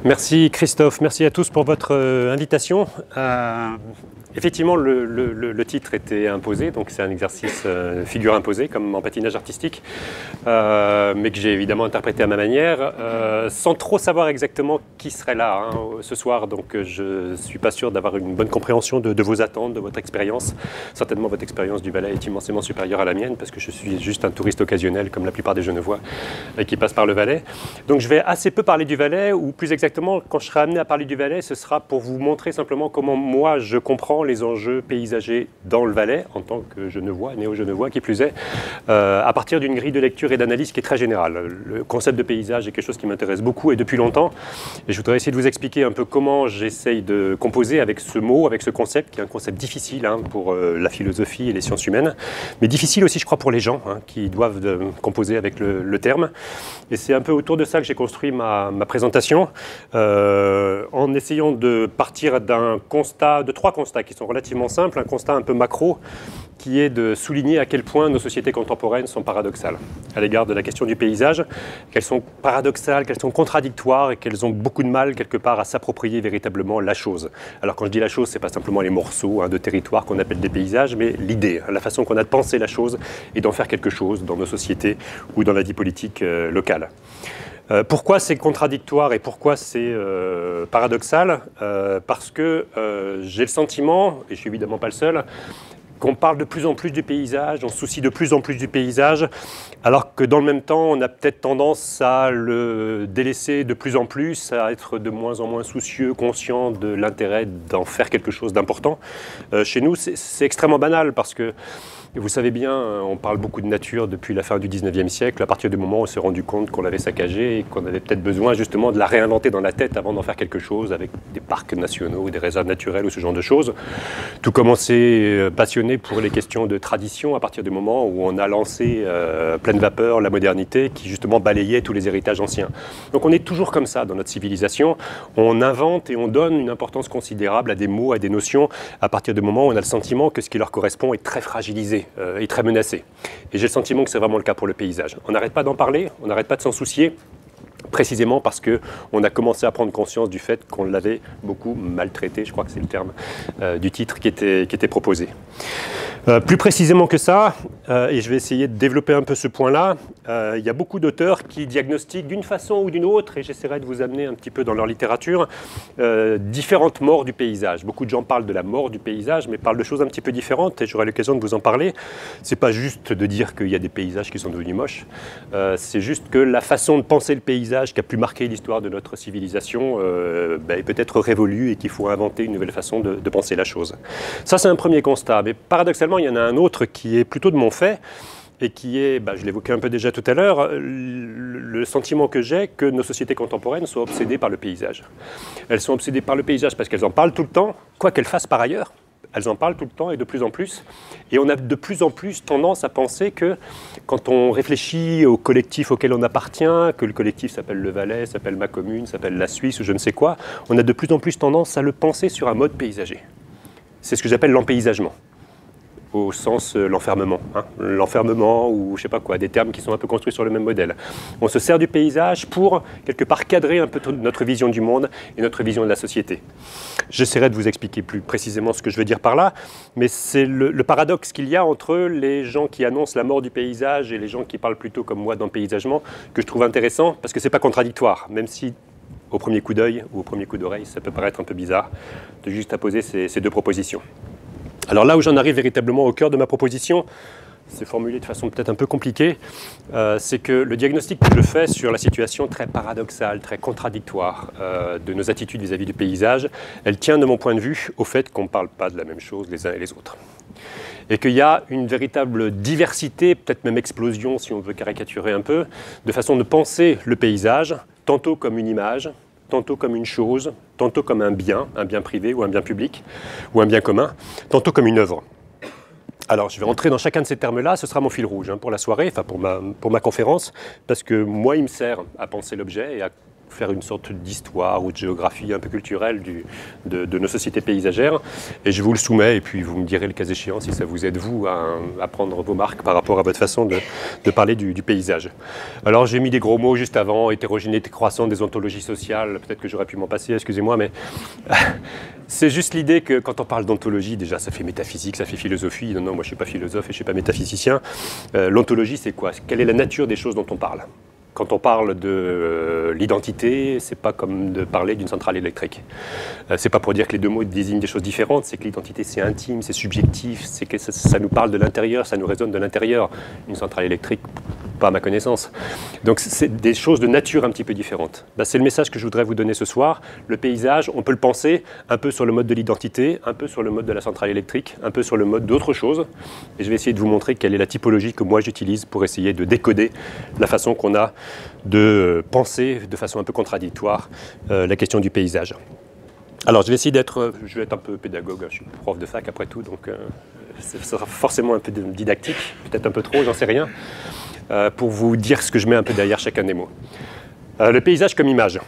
Merci Christophe, merci à tous pour votre invitation. Effectivement, le titre était imposé, donc c'est un exercice figure imposée, comme en patinage artistique, mais que j'ai évidemment interprété à ma manière, sans trop savoir exactement qui serait là ce soir. Donc je ne suis pas sûr d'avoir une bonne compréhension de vos attentes, de votre expérience. Certainement, votre expérience du Valais est immensément supérieure à la mienne, parce que je suis juste un touriste occasionnel, comme la plupart des Genevois, qui passent par le Valais. Donc je vais assez peu parler du Valais, ou plus exactement, quand je serai amené à parler du Valais, ce sera pour vous montrer simplement comment moi je comprends les enjeux paysagers dans le Valais, en tant que Genevois, néo-Genevois qui plus est, à partir d'une grille de lecture et d'analyse qui est très générale. Le concept de paysage est quelque chose qui m'intéresse beaucoup et depuis longtemps, et je voudrais essayer de vous expliquer un peu comment j'essaye de composer avec ce mot, avec ce concept, qui est un concept difficile pour la philosophie et les sciences humaines, mais difficile aussi, je crois, pour les gens qui doivent composer avec le terme. Et c'est un peu autour de ça que j'ai construit ma présentation, en essayant de partir de trois constats qui sont relativement simples. Un constat un peu macro, qui est de souligner à quel point nos sociétés contemporaines sont paradoxales à l'égard de la question du paysage, qu'elles sont paradoxales, qu'elles sont contradictoires et qu'elles ont beaucoup de mal quelque part à s'approprier véritablement la chose. Alors quand je dis la chose, ce n'est pas simplement les morceaux de territoire qu'on appelle des paysages, mais l'idée, la façon qu'on a de penser la chose et d'en faire quelque chose dans nos sociétés ou dans la vie politique locale. Pourquoi c'est contradictoire et pourquoi c'est paradoxal? Parce que j'ai le sentiment, et je ne suis évidemment pas le seul, qu'on parle de plus en plus du paysage, on se soucie de plus en plus du paysage, alors que dans le même temps, on a peut-être tendance à le délaisser de plus en plus, à être de moins en moins soucieux, conscient de l'intérêt d'en faire quelque chose d'important. Chez nous, c'est extrêmement banal parce que, vous savez bien, on parle beaucoup de nature depuis la fin du 19e siècle, à partir du moment où on s'est rendu compte qu'on l'avait saccagée et qu'on avait peut-être besoin justement de la réinventer dans la tête avant d'en faire quelque chose avec des parcs nationaux, des réserves naturelles ou ce genre de choses. Tout commençait passionné pour les questions de tradition à partir du moment où on a lancé pleine vapeur la modernité qui justement balayait tous les héritages anciens. Donc on est toujours comme ça dans notre civilisation, on invente et on donne une importance considérable à des mots, à des notions, à partir du moment où on a le sentiment que ce qui leur correspond est très fragilisé et très menacé. Et j'ai le sentiment que c'est vraiment le cas pour le paysage. On n'arrête pas d'en parler, on n'arrête pas de s'en soucier, précisément parce qu'on a commencé à prendre conscience du fait qu'on l'avait beaucoup maltraité, je crois que c'est le terme du titre qui était proposé. Plus précisément que ça, et je vais essayer de développer un peu ce point-là, il y a beaucoup d'auteurs qui diagnostiquent d'une façon ou d'une autre, et j'essaierai de vous amener un petit peu dans leur littérature, différentes morts du paysage. Beaucoup de gens parlent de la mort du paysage, mais parlent de choses un petit peu différentes, et j'aurai l'occasion de vous en parler. C'est pas juste de dire qu'il y a des paysages qui sont devenus moches, c'est juste que la façon de penser le paysage qui a pu marquer l'histoire de notre civilisation est peut-être révolue et qu'il faut inventer une nouvelle façon de penser la chose. Ça, c'est un premier constat, mais paradoxalement, il y en a un autre qui est plutôt de mon fait et qui est, je l'évoquais un peu déjà tout à l'heure, le sentiment que j'ai que nos sociétés contemporaines sont obsédées par le paysage. Elles sont obsédées par le paysage parce qu'elles en parlent tout le temps, quoi qu'elles fassent par ailleurs. Elles en parlent tout le temps et de plus en plus. Et on a de plus en plus tendance à penser que quand on réfléchit au collectif auquel on appartient, que le collectif s'appelle le Valais, s'appelle ma commune, s'appelle la Suisse ou je ne sais quoi, on a de plus en plus tendance à le penser sur un mode paysager. C'est ce que j'appelle l'empaysagement, au sens l'enfermement. L'enfermement ou je sais pas quoi, des termes qui sont un peu construits sur le même modèle. On se sert du paysage pour quelque part cadrer un peu notre vision du monde et notre vision de la société. J'essaierai de vous expliquer plus précisément ce que je veux dire par là, mais c'est le paradoxe qu'il y a entre les gens qui annoncent la mort du paysage et les gens qui parlent plutôt comme moi d'empaysagement, que je trouve intéressant parce que c'est pas contradictoire, même si au premier coup d'œil ou au premier coup d'oreille, ça peut paraître un peu bizarre de juste apposer ces deux propositions. Alors là où j'en arrive véritablement au cœur de ma proposition, c'est formulé de façon peut-être un peu compliquée, c'est que le diagnostic que je fais sur la situation très paradoxale, très contradictoire de nos attitudes vis-à-vis du paysage, elle tient de mon point de vue au fait qu'on ne parle pas de la même chose les uns et les autres. Et qu'il y a une véritable diversité, peut-être même explosion si on veut caricaturer un peu, de façon de penser le paysage, tantôt comme une image, tantôt comme une chose, tantôt comme un bien privé ou un bien public, ou un bien commun, tantôt comme une œuvre. Alors, je vais rentrer dans chacun de ces termes-là, ce sera mon fil rouge pour la soirée, enfin pour ma conférence, parce que moi, il me sert à penser l'objet et à faire une sorte d'histoire ou de géographie un peu culturelle de nos sociétés paysagères. Et je vous le soumets, et puis vous me direz le cas échéant si ça vous aide, vous, à prendre vos marques par rapport à votre façon de parler du paysage. Alors j'ai mis des gros mots juste avant, hétérogénéité croissante des ontologies sociales, peut-être que j'aurais pu m'en passer, excusez-moi, mais c'est juste l'idée que quand on parle d'ontologie, déjà ça fait métaphysique, ça fait philosophie. Non, non, moi je ne suis pas philosophe et je ne suis pas métaphysicien. L'ontologie, c'est quoi? Quelle est la nature des choses dont on parle? Quand on parle de l'identité, c'est pas comme de parler d'une centrale électrique. C'est pas pour dire que les deux mots désignent des choses différentes, c'est que l'identité c'est intime, c'est subjectif, c'est que ça nous parle de l'intérieur, ça nous résonne de l'intérieur. Une centrale électrique, pas à ma connaissance. Donc c'est des choses de nature un petit peu différentes. C'est le message que je voudrais vous donner ce soir. Le paysage, on peut le penser un peu sur le mode de l'identité, un peu sur le mode de la centrale électrique, un peu sur le mode d'autres choses. Et je vais essayer de vous montrer quelle est la typologie que moi j'utilise pour essayer de décoder la façon qu'on a de penser de façon un peu contradictoire la question du paysage. Alors je vais essayer je vais être un peu pédagogue, je suis prof de fac après tout, donc ce sera forcément un peu didactique, peut-être un peu trop, j'en sais rien, pour vous dire ce que je mets un peu derrière chacun des mots. Le paysage comme image.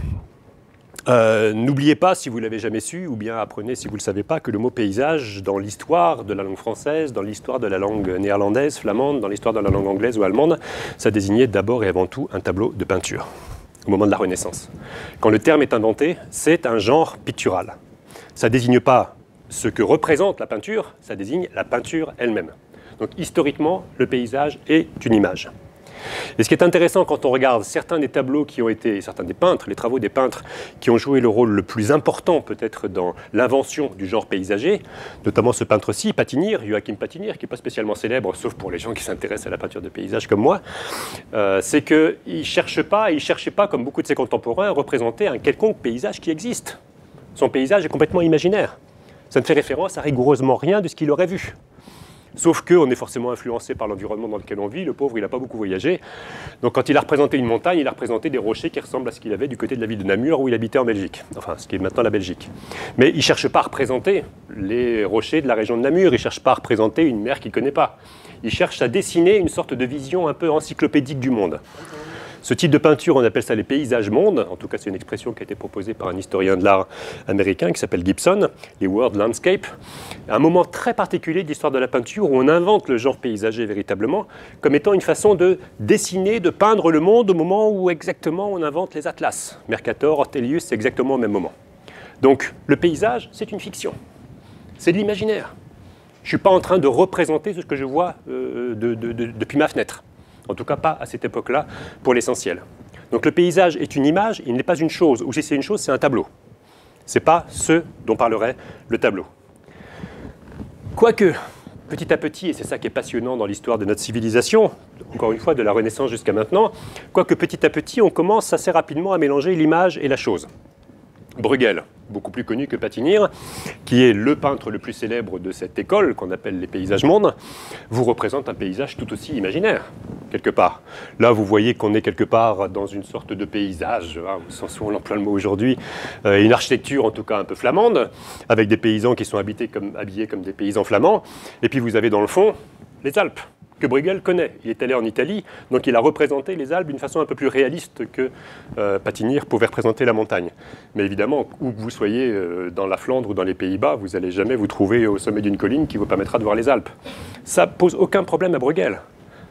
N'oubliez pas, si vous ne l'avez jamais su, ou bien apprenez si vous ne le savez pas, que le mot paysage, dans l'histoire de la langue française, dans l'histoire de la langue néerlandaise, flamande, dans l'histoire de la langue anglaise ou allemande, ça désignait d'abord et avant tout un tableau de peinture, au moment de la Renaissance. Quand le terme est inventé, c'est un genre pictural. Ça ne désigne pas ce que représente la peinture, ça désigne la peinture elle-même. Donc historiquement, le paysage est une image. Et ce qui est intéressant quand on regarde certains des tableaux qui ont été, certains des peintres, les travaux des peintres qui ont joué le rôle le plus important peut-être dans l'invention du genre paysager, notamment ce peintre-ci, Patinir, Joachim Patinir, qui n'est pas spécialement célèbre, sauf pour les gens qui s'intéressent à la peinture de paysage comme moi, c'est qu'il ne cherchait pas, comme beaucoup de ses contemporains, à représenter un quelconque paysage qui existe. Son paysage est complètement imaginaire. Ça ne fait référence à rigoureusement rien de ce qu'il aurait vu. Sauf qu'on est forcément influencé par l'environnement dans lequel on vit. Le pauvre, il n'a pas beaucoup voyagé. Donc quand il a représenté une montagne, il a représenté des rochers qui ressemblent à ce qu'il avait du côté de la ville de Namur, où il habitait en Belgique. Enfin, ce qui est maintenant la Belgique. Mais il ne cherche pas à représenter les rochers de la région de Namur. Il ne cherche pas à représenter une mer qu'il ne connaît pas. Il cherche à dessiner une sorte de vision un peu encyclopédique du monde. Ce type de peinture, on appelle ça les paysages-mondes. En tout cas, c'est une expression qui a été proposée par un historien de l'art américain qui s'appelle Gibson, les World Landscape. Un moment très particulier de l'histoire de la peinture où on invente le genre paysager véritablement comme étant une façon de dessiner, de peindre le monde au moment où exactement on invente les atlas. Mercator, Ortelius, c'est exactement au même moment. Donc, le paysage, c'est une fiction. C'est de l'imaginaire. Je ne suis pas en train de représenter ce que je vois depuis ma fenêtre. En tout cas, pas à cette époque-là, pour l'essentiel. Donc le paysage est une image, il n'est pas une chose. Ou si c'est une chose, c'est un tableau. Ce n'est pas ce dont parlerait le tableau. Quoique, petit à petit, et c'est ça qui est passionnant dans l'histoire de notre civilisation, encore une fois, de la Renaissance jusqu'à maintenant, quoique petit à petit, on commence assez rapidement à mélanger l'image et la chose. Bruegel, beaucoup plus connu que Patinir, qui est le peintre le plus célèbre de cette école, qu'on appelle les paysages-mondes, vous représente un paysage tout aussi imaginaire, quelque part. Là, vous voyez qu'on est quelque part dans une sorte de paysage, hein, au sens où on emploie le mot aujourd'hui, une architecture en tout cas un peu flamande, avec des paysans qui sont habillés comme des paysans flamands, et puis vous avez dans le fond les Alpes, que Bruegel connaît. Il est allé en Italie, donc il a représenté les Alpes d'une façon un peu plus réaliste que Patinir pouvait représenter la montagne. Mais évidemment, où que vous soyez dans la Flandre ou dans les Pays-Bas, vous n'allez jamais vous trouver au sommet d'une colline qui vous permettra de voir les Alpes. Ça pose aucun problème à Bruegel.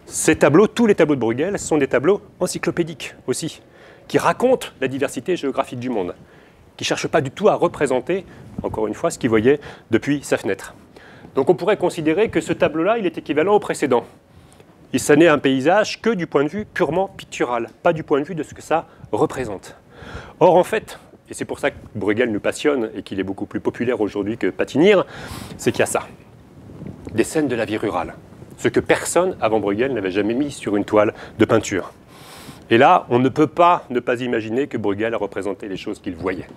Ces tableaux, tous les tableaux de Bruegel, sont des tableaux encyclopédiques aussi, qui racontent la diversité géographique du monde, qui ne cherchent pas du tout à représenter, encore une fois, ce qu'il voyait depuis sa fenêtre. Donc on pourrait considérer que ce tableau-là, il est équivalent au précédent. Et ça n'est un paysage que du point de vue purement pictural, pas du point de vue de ce que ça représente. Or en fait, et c'est pour ça que Bruegel nous passionne et qu'il est beaucoup plus populaire aujourd'hui que Patinir, c'est qu'il y a ça, des scènes de la vie rurale. Ce que personne avant Bruegel n'avait jamais mis sur une toile de peinture. Et là, on ne peut pas ne pas imaginer que Bruegel a représenté les choses qu'il voyait.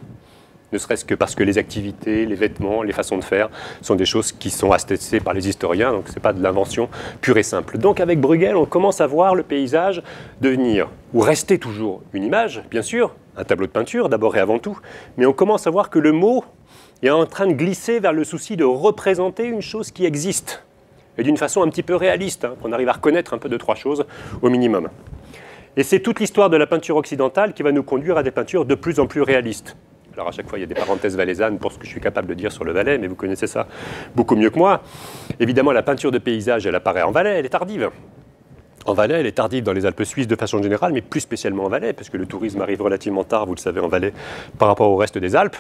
Ne serait-ce que parce que les activités, les vêtements, les façons de faire sont des choses qui sont attestées par les historiens, donc ce n'est pas de l'invention pure et simple. Donc avec Bruegel, on commence à voir le paysage devenir, ou rester toujours une image, bien sûr, un tableau de peinture d'abord et avant tout, mais on commence à voir que le mot est en train de glisser vers le souci de représenter une chose qui existe, et d'une façon un petit peu réaliste, hein, qu'on arrive à reconnaître un peu de trois choses au minimum. Et c'est toute l'histoire de la peinture occidentale qui va nous conduire à des peintures de plus en plus réalistes. Alors à chaque fois, il y a des parenthèses valaisannes pour ce que je suis capable de dire sur le Valais, mais vous connaissez ça beaucoup mieux que moi. Évidemment, la peinture de paysage, elle apparaît en Valais, elle est tardive. En Valais, elle est tardive dans les Alpes suisses de façon générale, mais plus spécialement en Valais, parce que le tourisme arrive relativement tard, vous le savez, en Valais, par rapport au reste des Alpes.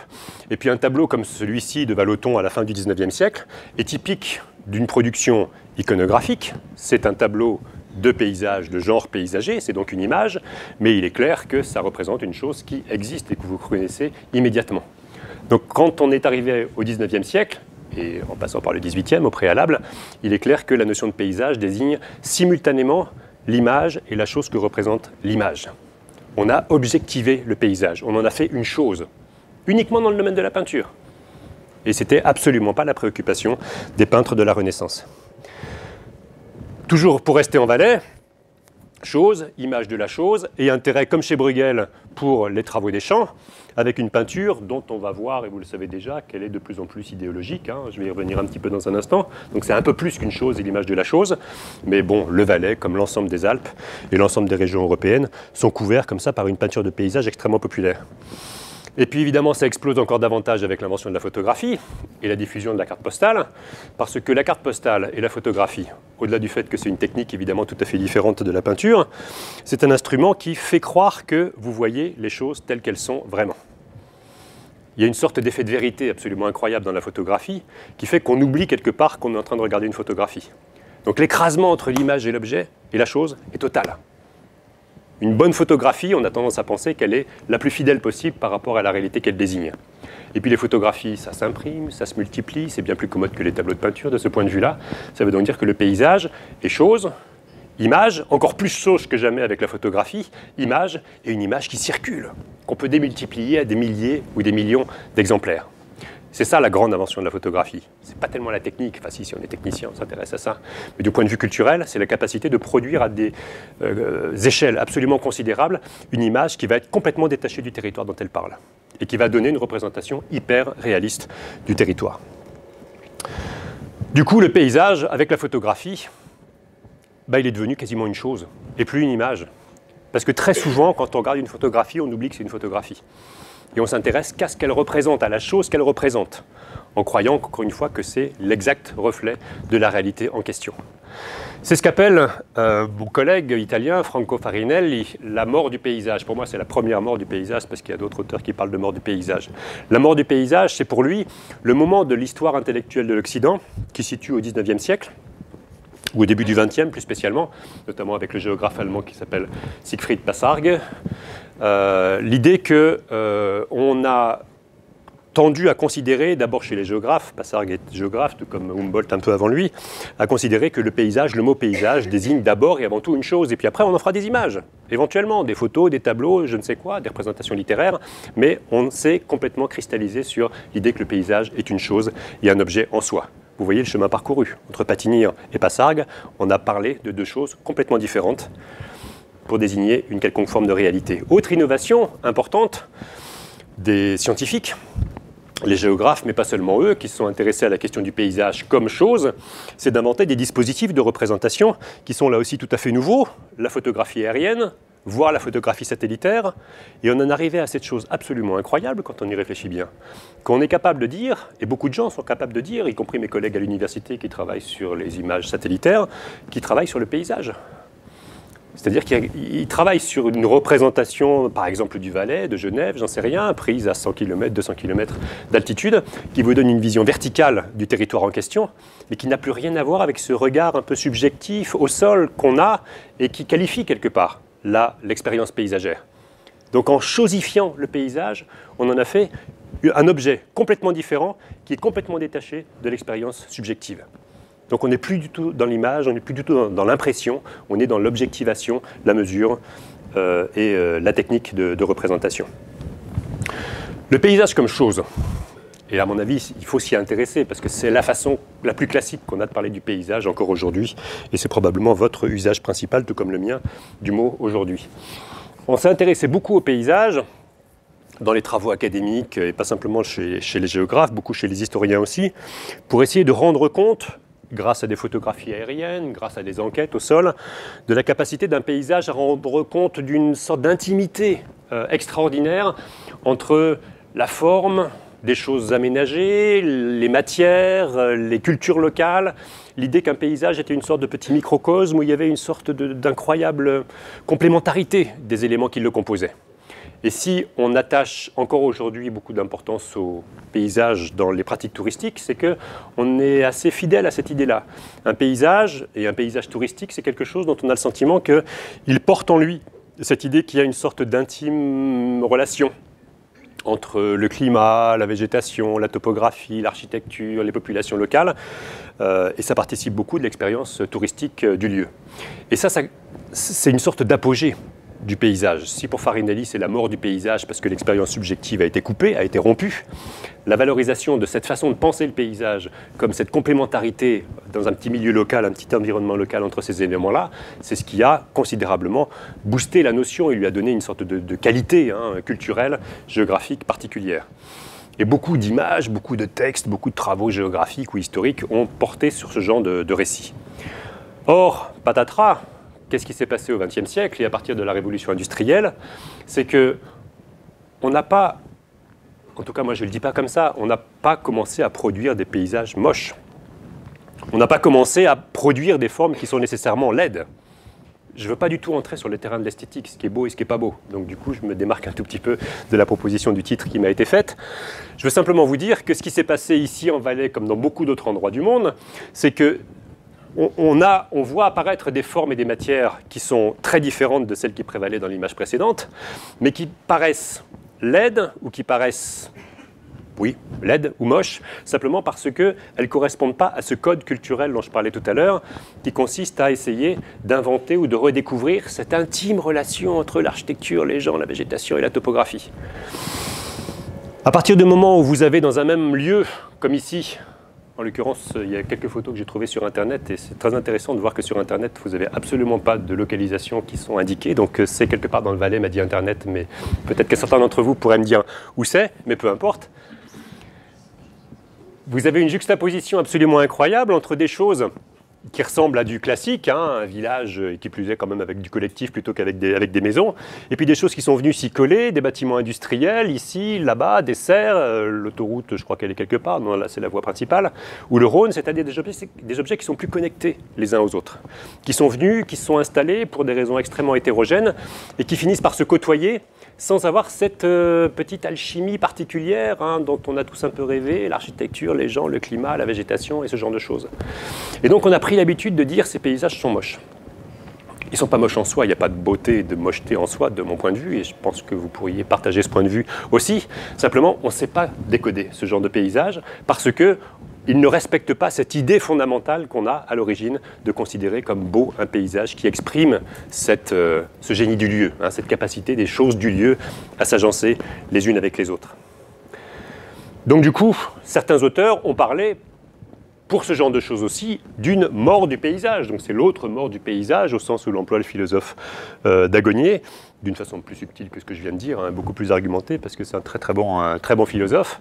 Et puis un tableau comme celui-ci de Vallotton à la fin du XIXe siècle est typique d'une production iconographique. C'est un tableau de paysage, de genre paysager, c'est donc une image, mais il est clair que ça représente une chose qui existe et que vous connaissez immédiatement. Donc quand on est arrivé au XIXe siècle, et en passant par le XVIIIe au préalable, il est clair que la notion de paysage désigne simultanément l'image et la chose que représente l'image. On a objectivé le paysage, on en a fait une chose, uniquement dans le domaine de la peinture. Et ce n'était absolument pas la préoccupation des peintres de la Renaissance. Toujours pour rester en Valais, chose, image de la chose, et intérêt comme chez Bruegel pour les travaux des champs, avec une peinture dont on va voir, et vous le savez déjà, qu'elle est de plus en plus idéologique. Hein, je vais y revenir un petit peu dans un instant. Donc c'est un peu plus qu'une chose et l'image de la chose. Mais bon, le Valais, comme l'ensemble des Alpes et l'ensemble des régions européennes, sont couverts comme ça par une peinture de paysage extrêmement populaire. Et puis évidemment, ça explose encore davantage avec l'invention de la photographie et la diffusion de la carte postale, parce que la carte postale et la photographie, au-delà du fait que c'est une technique évidemment tout à fait différente de la peinture, c'est un instrument qui fait croire que vous voyez les choses telles qu'elles sont vraiment. Il y a une sorte d'effet de vérité absolument incroyable dans la photographie qui fait qu'on oublie quelque part qu'on est en train de regarder une photographie. Donc l'écrasement entre l'image et l'objet et la chose est total. Une bonne photographie, on a tendance à penser qu'elle est la plus fidèle possible par rapport à la réalité qu'elle désigne. Et puis les photographies, ça s'imprime, ça se multiplie, c'est bien plus commode que les tableaux de peinture de ce point de vue-là. Ça veut donc dire que le paysage est chose, image, encore plus chose que jamais avec la photographie, image, et une image qui circule, qu'on peut démultiplier à des milliers ou des millions d'exemplaires. C'est ça la grande invention de la photographie. Ce n'est pas tellement la technique, enfin si on est technicien, on s'intéresse à ça, mais du point de vue culturel, c'est la capacité de produire à des échelles absolument considérables une image qui va être complètement détachée du territoire dont elle parle et qui va donner une représentation hyper réaliste du territoire. Du coup, le paysage, avec la photographie, il est devenu quasiment une chose et plus une image. Parce que très souvent, quand on regarde une photographie, on oublie que c'est une photographie. Et on s'intéresse qu'à ce qu'elle représente, à la chose qu'elle représente, en croyant, encore une fois, que c'est l'exact reflet de la réalité en question. C'est ce qu'appelle mon collègue italien, Franco Farinelli, la mort du paysage. Pour moi, c'est la première mort du paysage, parce qu'il y a d'autres auteurs qui parlent de mort du paysage. La mort du paysage, c'est pour lui le moment de l'histoire intellectuelle de l'Occident, qui se situe au XIXe siècle, ou au début du XXe plus spécialement, notamment avec le géographe allemand qui s'appelle Siegfried Passarge. L'idée qu'on a tendu à considérer, d'abord chez les géographes, Passarge est géographe, tout comme Humboldt un peu avant lui, à considérer que le paysage, le mot paysage, désigne d'abord et avant tout une chose, et puis après on en fera des images, éventuellement, des photos, des tableaux, je ne sais quoi, des représentations littéraires, mais on s'est complètement cristallisé sur l'idée que le paysage est une chose et un objet en soi. Vous voyez le chemin parcouru. Entre Patinir et Passarge, on a parlé de deux choses complètement différentes pour désigner une quelconque forme de réalité. Autre innovation importante des scientifiques, les géographes, mais pas seulement eux, qui se sont intéressés à la question du paysage comme chose, c'est d'inventer des dispositifs de représentation qui sont là aussi tout à fait nouveaux, la photographie aérienne, voire la photographie satellitaire, et on en arrivait à cette chose absolument incroyable quand on y réfléchit bien, qu'on est capable de dire, et beaucoup de gens sont capables de dire, y compris mes collègues à l'université qui travaillent sur les images satellitaires, qui travaillent sur le paysage. C'est-à-dire qu'ils travaillent sur une représentation, par exemple du Valais, de Genève, j'en sais rien, prise à 100 km, 200 km d'altitude, qui vous donne une vision verticale du territoire en question, mais qui n'a plus rien à voir avec ce regard un peu subjectif au sol qu'on a et qui qualifie quelque part l'expérience paysagère. Donc en chosifiant le paysage, on en a fait un objet complètement différent qui est complètement détaché de l'expérience subjective. Donc on n'est plus du tout dans l'image, on n'est plus du tout dans l'impression, on est dans l'objectivation, la mesure et la technique de représentation. Le paysage comme chose, et à mon avis, il faut s'y intéresser parce que c'est la façon la plus classique qu'on a de parler du paysage encore aujourd'hui, et c'est probablement votre usage principal, tout comme le mien, du mot aujourd'hui. On s'est intéressé beaucoup au paysage dans les travaux académiques, et pas simplement chez les géographes, beaucoup chez les historiens aussi, pour essayer de rendre compte grâce à des photographies aériennes, grâce à des enquêtes au sol, de la capacité d'un paysage à rendre compte d'une sorte d'intimité extraordinaire entre la forme, des choses aménagées, les matières, les cultures locales, l'idée qu'un paysage était une sorte de petit microcosme où il y avait une sorte d'incroyable complémentarité des éléments qui le composaient. Et si on attache encore aujourd'hui beaucoup d'importance au paysage dans les pratiques touristiques, c'est qu'on est assez fidèle à cette idée-là. Un paysage, et un paysage touristique, c'est quelque chose dont on a le sentiment qu'il porte en lui cette idée qu'il y a une sorte d'intime relation entre le climat, la végétation, la topographie, l'architecture, les populations locales, et ça participe beaucoup de l'expérience touristique du lieu. Et ça c'est une sorte d'apogée du paysage. Si pour Farinelli c'est la mort du paysage parce que l'expérience subjective a été coupée, a été rompue, la valorisation de cette façon de penser le paysage comme cette complémentarité dans un petit milieu local, un petit environnement local entre ces éléments-là, c'est ce qui a considérablement boosté la notion et lui a donné une sorte de qualité culturelle, géographique particulière. Et beaucoup d'images, beaucoup de textes, beaucoup de travaux géographiques ou historiques ont porté sur ce genre de récit. Or, patatras, qu'est-ce qui s'est passé au XXe siècle et à partir de la révolution industrielle? C'est que on n'a pas, en tout cas moi je ne le dis pas comme ça, on n'a pas commencé à produire des paysages moches. On n'a pas commencé à produire des formes qui sont nécessairement laides. Je ne veux pas du tout entrer sur le terrain de l'esthétique, ce qui est beau et ce qui n'est pas beau. Donc du coup, je me démarque un tout petit peu de la proposition du titre qui m'a été faite. Je veux simplement vous dire que ce qui s'est passé ici en Valais, comme dans beaucoup d'autres endroits du monde, c'est que on voit apparaître des formes et des matières qui sont très différentes de celles qui prévalaient dans l'image précédente, mais qui paraissent laides ou qui paraissent, oui, laides ou moches, simplement parce qu'elles ne correspondent pas à ce code culturel dont je parlais tout à l'heure, qui consiste à essayer d'inventer ou de redécouvrir cette intime relation entre l'architecture, les gens, la végétation et la topographie. À partir du moment où vous avez dans un même lieu, comme ici, en l'occurrence, il y a quelques photos que j'ai trouvées sur Internet et c'est très intéressant de voir que sur Internet, vous n'avez absolument pas de localisation qui sont indiquées. Donc c'est quelque part dans le Valais, m'a dit Internet, mais peut-être que certains d'entre vous pourraient me dire où c'est, mais peu importe. Vous avez une juxtaposition absolument incroyable entre des choses qui ressemble à du classique, un village et qui plus est quand même avec du collectif plutôt qu'avec des maisons, et puis des choses qui sont venues s'y coller, des bâtiments industriels, ici, là-bas, des serres, l'autoroute, je crois qu'elle est quelque part, non, là c'est la voie principale, ou le Rhône, c'est-à-dire des objets qui sont plus connectés les uns aux autres, qui sont venus, qui se sont installés pour des raisons extrêmement hétérogènes, et qui finissent par se côtoyer, sans avoir cette petite alchimie particulière dont on a tous un peu rêvé, l'architecture, les gens, le climat, la végétation et ce genre de choses. Et donc on a pris l'habitude de dire ces paysages sont moches. Ils ne sont pas moches en soi, il n'y a pas de beauté et de mocheté en soi de mon point de vue, et je pense que vous pourriez partager ce point de vue aussi. Simplement, on ne sait pas décoder ce genre de paysage parce que il ne respecte pas cette idée fondamentale qu'on a à l'origine de considérer comme beau un paysage qui exprime ce génie du lieu, cette capacité des choses du lieu à s'agencer les unes avec les autres. Donc du coup, certains auteurs ont parlé, pour ce genre de choses aussi, d'une mort du paysage. Donc c'est l'autre mort du paysage, au sens où l'emploie le philosophe Dagonier, d'une façon plus subtile que ce que je viens de dire, beaucoup plus argumentée, parce que c'est un très bon philosophe.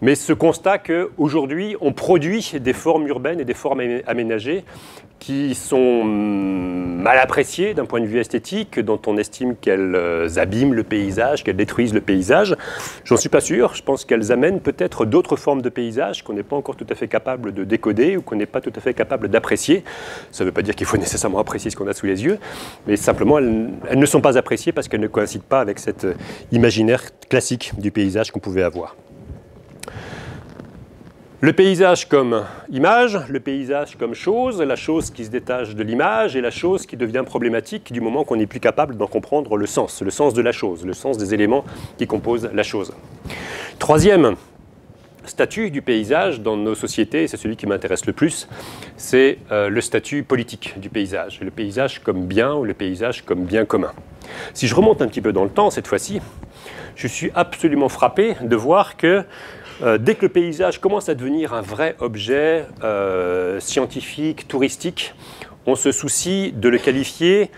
Mais ce constat qu'aujourd'hui, on produit des formes urbaines et des formes aménagées qui sont mal appréciées d'un point de vue esthétique, dont on estime qu'elles abîment le paysage, qu'elles détruisent le paysage. J'en suis pas sûr. Je pense qu'elles amènent peut-être d'autres formes de paysage qu'on n'est pas encore tout à fait capable de décoder ou qu'on n'est pas tout à fait capable d'apprécier. Ça ne veut pas dire qu'il faut nécessairement apprécier ce qu'on a sous les yeux, mais simplement elles ne sont pas appréciées parce qu'elles ne coïncident pas avec cet imaginaire classique du paysage qu'on pouvait avoir. Le paysage comme image, le paysage comme chose, la chose qui se détache de l'image et la chose qui devient problématique du moment qu'on n'est plus capable d'en comprendre le sens de la chose, le sens des éléments qui composent la chose. Troisième statut du paysage dans nos sociétés, et c'est celui qui m'intéresse le plus, c'est le statut politique du paysage. Le paysage comme bien ou le paysage comme bien commun. Si je remonte un petit peu dans le temps cette fois-ci, je suis absolument frappé de voir que dès que le paysage commence à devenir un vrai objet scientifique, touristique, on se soucie de le qualifier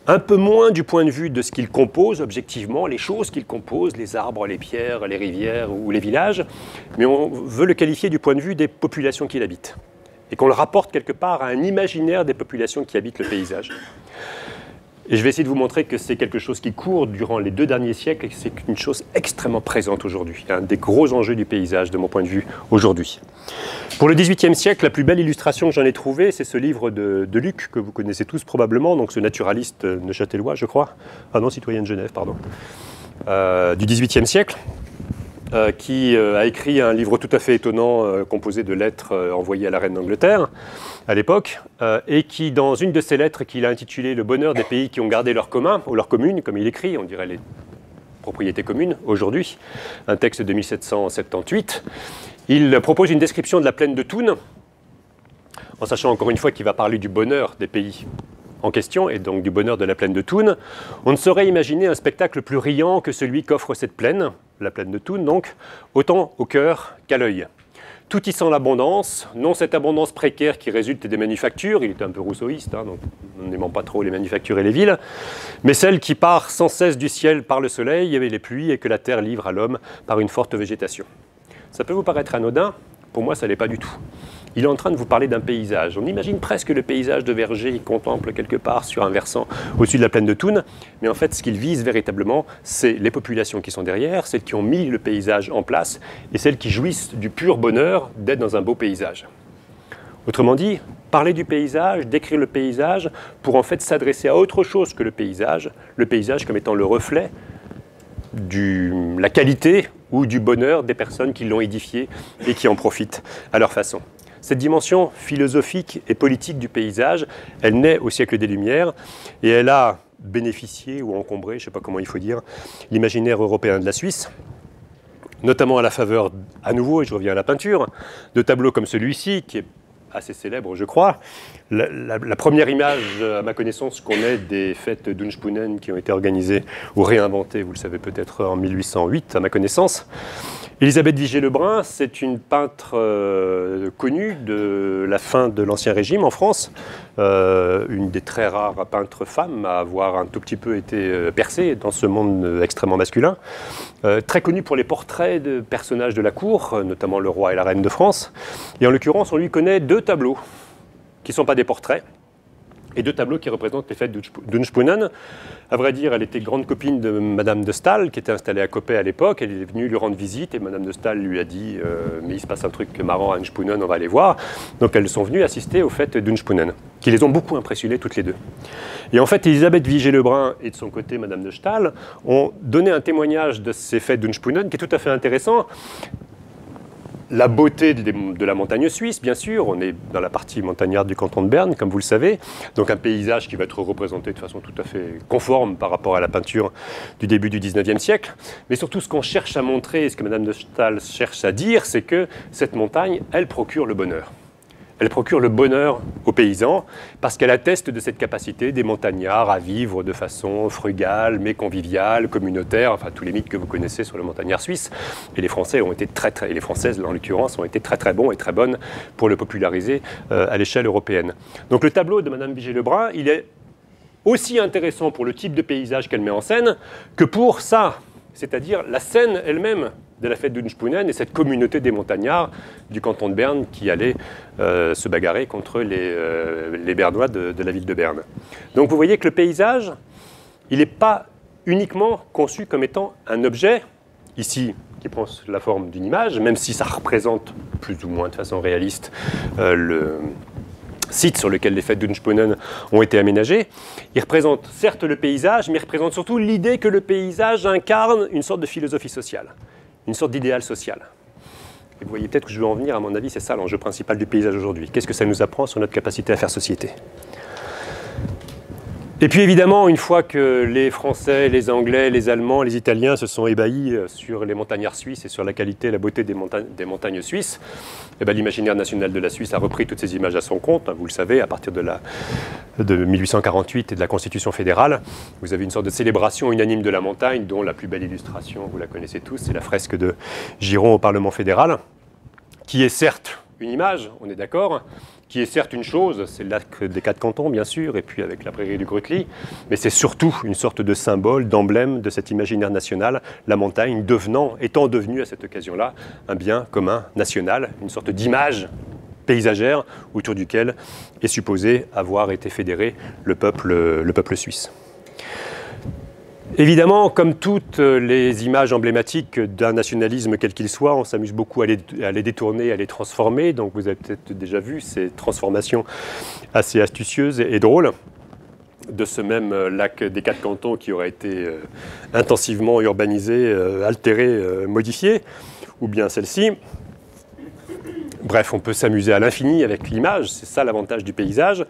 un peu moins du point de vue de ce qu'il compose objectivement, les choses qu'il compose, les arbres, les pierres, les rivières ou les villages, mais on veut le qualifier du point de vue des populations qui l'habitent. et qu'on le rapporte quelque part à un imaginaire des populations qui habitent le paysage. Et je vais essayer de vous montrer que c'est quelque chose qui court durant les 2 derniers siècles et que c'est une chose extrêmement présente aujourd'hui. Un des gros enjeux du paysage, de mon point de vue, aujourd'hui. Pour le XVIIIe siècle, la plus belle illustration que j'en ai trouvée, c'est ce livre de Luc, que vous connaissez tous probablement, donc ce naturaliste neuchâtelois, je crois. Ah non, citoyen de Genève, pardon. Du XVIIIe siècle, qui a écrit un livre tout à fait étonnant, composé de lettres envoyées à la reine d'Angleterre, à l'époque, et qui, dans une de ses lettres qu'il a intitulée « Le bonheur des pays qui ont gardé leur commun », ou leur commune, comme il écrit, on dirait les propriétés communes, aujourd'hui, un texte de 1778, il propose une description de la plaine de Thun, en sachant encore une fois qu'il va parler du bonheur des pays en question, et donc du bonheur de la plaine de Thun. On ne saurait imaginer un spectacle plus riant que celui qu'offre cette plaine, la plaine de Thun donc, autant au cœur qu'à l'œil. Tout y sent l'abondance, non cette abondance précaire qui résulte des manufactures, il était un peu rousseauiste, hein, donc on n'aimant pas trop les manufactures et les villes, mais celle qui part sans cesse du ciel par le soleil et les pluies et que la terre livre à l'homme par une forte végétation. Ça peut vous paraître anodin, pour moi ça ne l'est pas du tout. Il est en train de vous parler d'un paysage. On imagine presque le paysage de Verger qu'il contemple quelque part sur un versant au-dessus de la plaine de Thun. Mais en fait, ce qu'il vise véritablement, c'est les populations qui sont derrière, celles qui ont mis le paysage en place et celles qui jouissent du pur bonheur d'être dans un beau paysage. Autrement dit, parler du paysage, décrire le paysage, pour en fait s'adresser à autre chose que le paysage comme étant le reflet de la qualité ou du bonheur des personnes qui l'ont édifié et qui en profitent à leur façon. Cette dimension philosophique et politique du paysage, elle naît au siècle des Lumières et elle a bénéficié ou encombré, je ne sais pas comment il faut dire, l'imaginaire européen de la Suisse, notamment à la faveur, à nouveau, et je reviens à la peinture, de tableaux comme celui-ci, qui est assez célèbre, je crois. La première image, à ma connaissance, qu'on ait des fêtes d'Unspunnen qui ont été organisées ou réinventées, vous le savez peut-être, en 1808, à ma connaissance. Elisabeth Vigée-Lebrun, c'est une peintre connue de la fin de l'Ancien Régime en France, une des très rares peintres femmes à avoir un tout petit peu été percée dans ce monde extrêmement masculin, très connue pour les portraits de personnages de la cour, notamment le roi et la reine de France. Et en l'occurrence, on lui connaît 2 tableaux qui ne sont pas des portraits, et 2 tableaux qui représentent les fêtes d'Unspunnen. À vrai dire, elle était grande copine de Madame de Staël, qui était installée à Coppet à l'époque. Elle est venue lui rendre visite et Madame de Staël lui a dit mais il se passe un truc marrant à Unspunnen, on va aller voir. Donc elles sont venues assister aux fêtes d'Unspunnen, qui les ont beaucoup impressionnées toutes les 2. Et en fait, Elisabeth Vigée-Lebrun et de son côté Madame de Staël ont donné un témoignage de ces fêtes d'Unspunnen qui est tout à fait intéressant. La beauté de la montagne suisse, bien sûr, on est dans la partie montagnarde du canton de Berne, comme vous le savez, donc un paysage qui va être représenté de façon tout à fait conforme par rapport à la peinture du début du XIXe siècle, mais surtout ce qu'on cherche à montrer, et ce que Madame de Staël cherche à dire, c'est que cette montagne, elle procure le bonheur. Elle procure le bonheur aux paysans parce qu'elle atteste de cette capacité des montagnards à vivre de façon frugale, mais conviviale, communautaire, enfin tous les mythes que vous connaissez sur le montagnard suisse. Et les Français ont été et les Françaises en l'occurrence, ont été très bons et très bonnes pour le populariser à l'échelle européenne. Donc le tableau de Madame Vigée-Lebrun, il est aussi intéressant pour le type de paysage qu'elle met en scène que pour ça, c'est-à-dire la scène elle-même de la fête d'Unspunnen et cette communauté des montagnards du canton de Berne qui allait se bagarrer contre les Bernois de la ville de Berne. Donc vous voyez que le paysage, il n'est pas uniquement conçu comme étant un objet, ici, qui prend la forme d'une image, même si ça représente plus ou moins de façon réaliste le site sur lequel les fêtes d'Unspunnen ont été aménagées. Il représente certes le paysage, mais il représente surtout l'idée que le paysage incarne une sorte de philosophie sociale, une sorte d'idéal social. Et vous voyez peut-être que je veux en venir, à mon avis, c'est ça l'enjeu principal du paysage aujourd'hui. Qu'est-ce que ça nous apprend sur notre capacité à faire société ? Et puis évidemment, une fois que les Français, les Anglais, les Allemands, les Italiens se sont ébahis sur les montagnards suisses et sur la qualité et la beauté des montagnes suisses, l'imaginaire national de la Suisse a repris toutes ces images à son compte. Vous le savez, à partir de 1848 et de la Constitution fédérale, vous avez une sorte de célébration unanime de la montagne, dont la plus belle illustration, vous la connaissez tous, c'est la fresque de Giron au Parlement fédéral, qui est certes une image, on est d'accord, qui est certes une chose, c'est le lac des 4 cantons, bien sûr, et puis avec la prairie du Grutli, mais c'est surtout une sorte de symbole, d'emblème de cet imaginaire national, la montagne étant devenue à cette occasion-là un bien commun national, une sorte d'image paysagère autour duquel est supposé avoir été fédéré le peuple suisse. Évidemment, comme toutes les images emblématiques d'un nationalisme quel qu'il soit, on s'amuse beaucoup à les détourner, à les transformer. Donc vous avez peut-être déjà vu ces transformations assez astucieuses et drôles de ce même lac des Quatre Cantons qui aurait été intensivement urbanisé, altéré, modifié, ou bien celle-ci. Bref, on peut s'amuser à l'infini avec l'image, c'est ça l'avantage du paysage.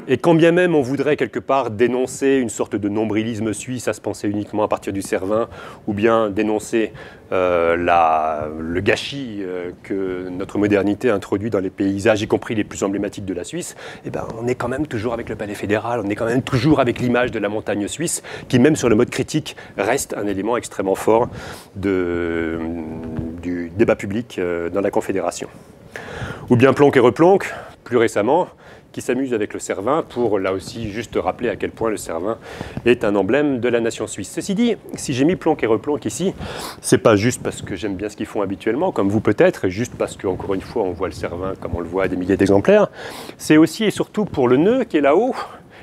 Et quand bien même on voudrait quelque part dénoncer une sorte de nombrilisme suisse à se penser uniquement à partir du Cervin, ou bien dénoncer le gâchis que notre modernité introduit dans les paysages, y compris les plus emblématiques de la Suisse, eh ben, on est quand même toujours avec le Palais fédéral, on est quand même toujours avec l'image de la montagne suisse, qui même sur le mode critique reste un élément extrêmement fort du débat public dans la Confédération. Ou bien Plonck et Replonck, plus récemment, qui s'amuse avec le Cervin pour, là aussi, juste rappeler à quel point le Cervin est un emblème de la nation suisse. Ceci dit, si j'ai mis Plonck et Replonck ici, c'est pas juste parce que j'aime bien ce qu'ils font habituellement, comme vous peut-être, et juste parce qu'encore une fois, on voit le Cervin comme on le voit à des milliers d'exemplaires. C'est aussi et surtout pour le nœud qui est là-haut,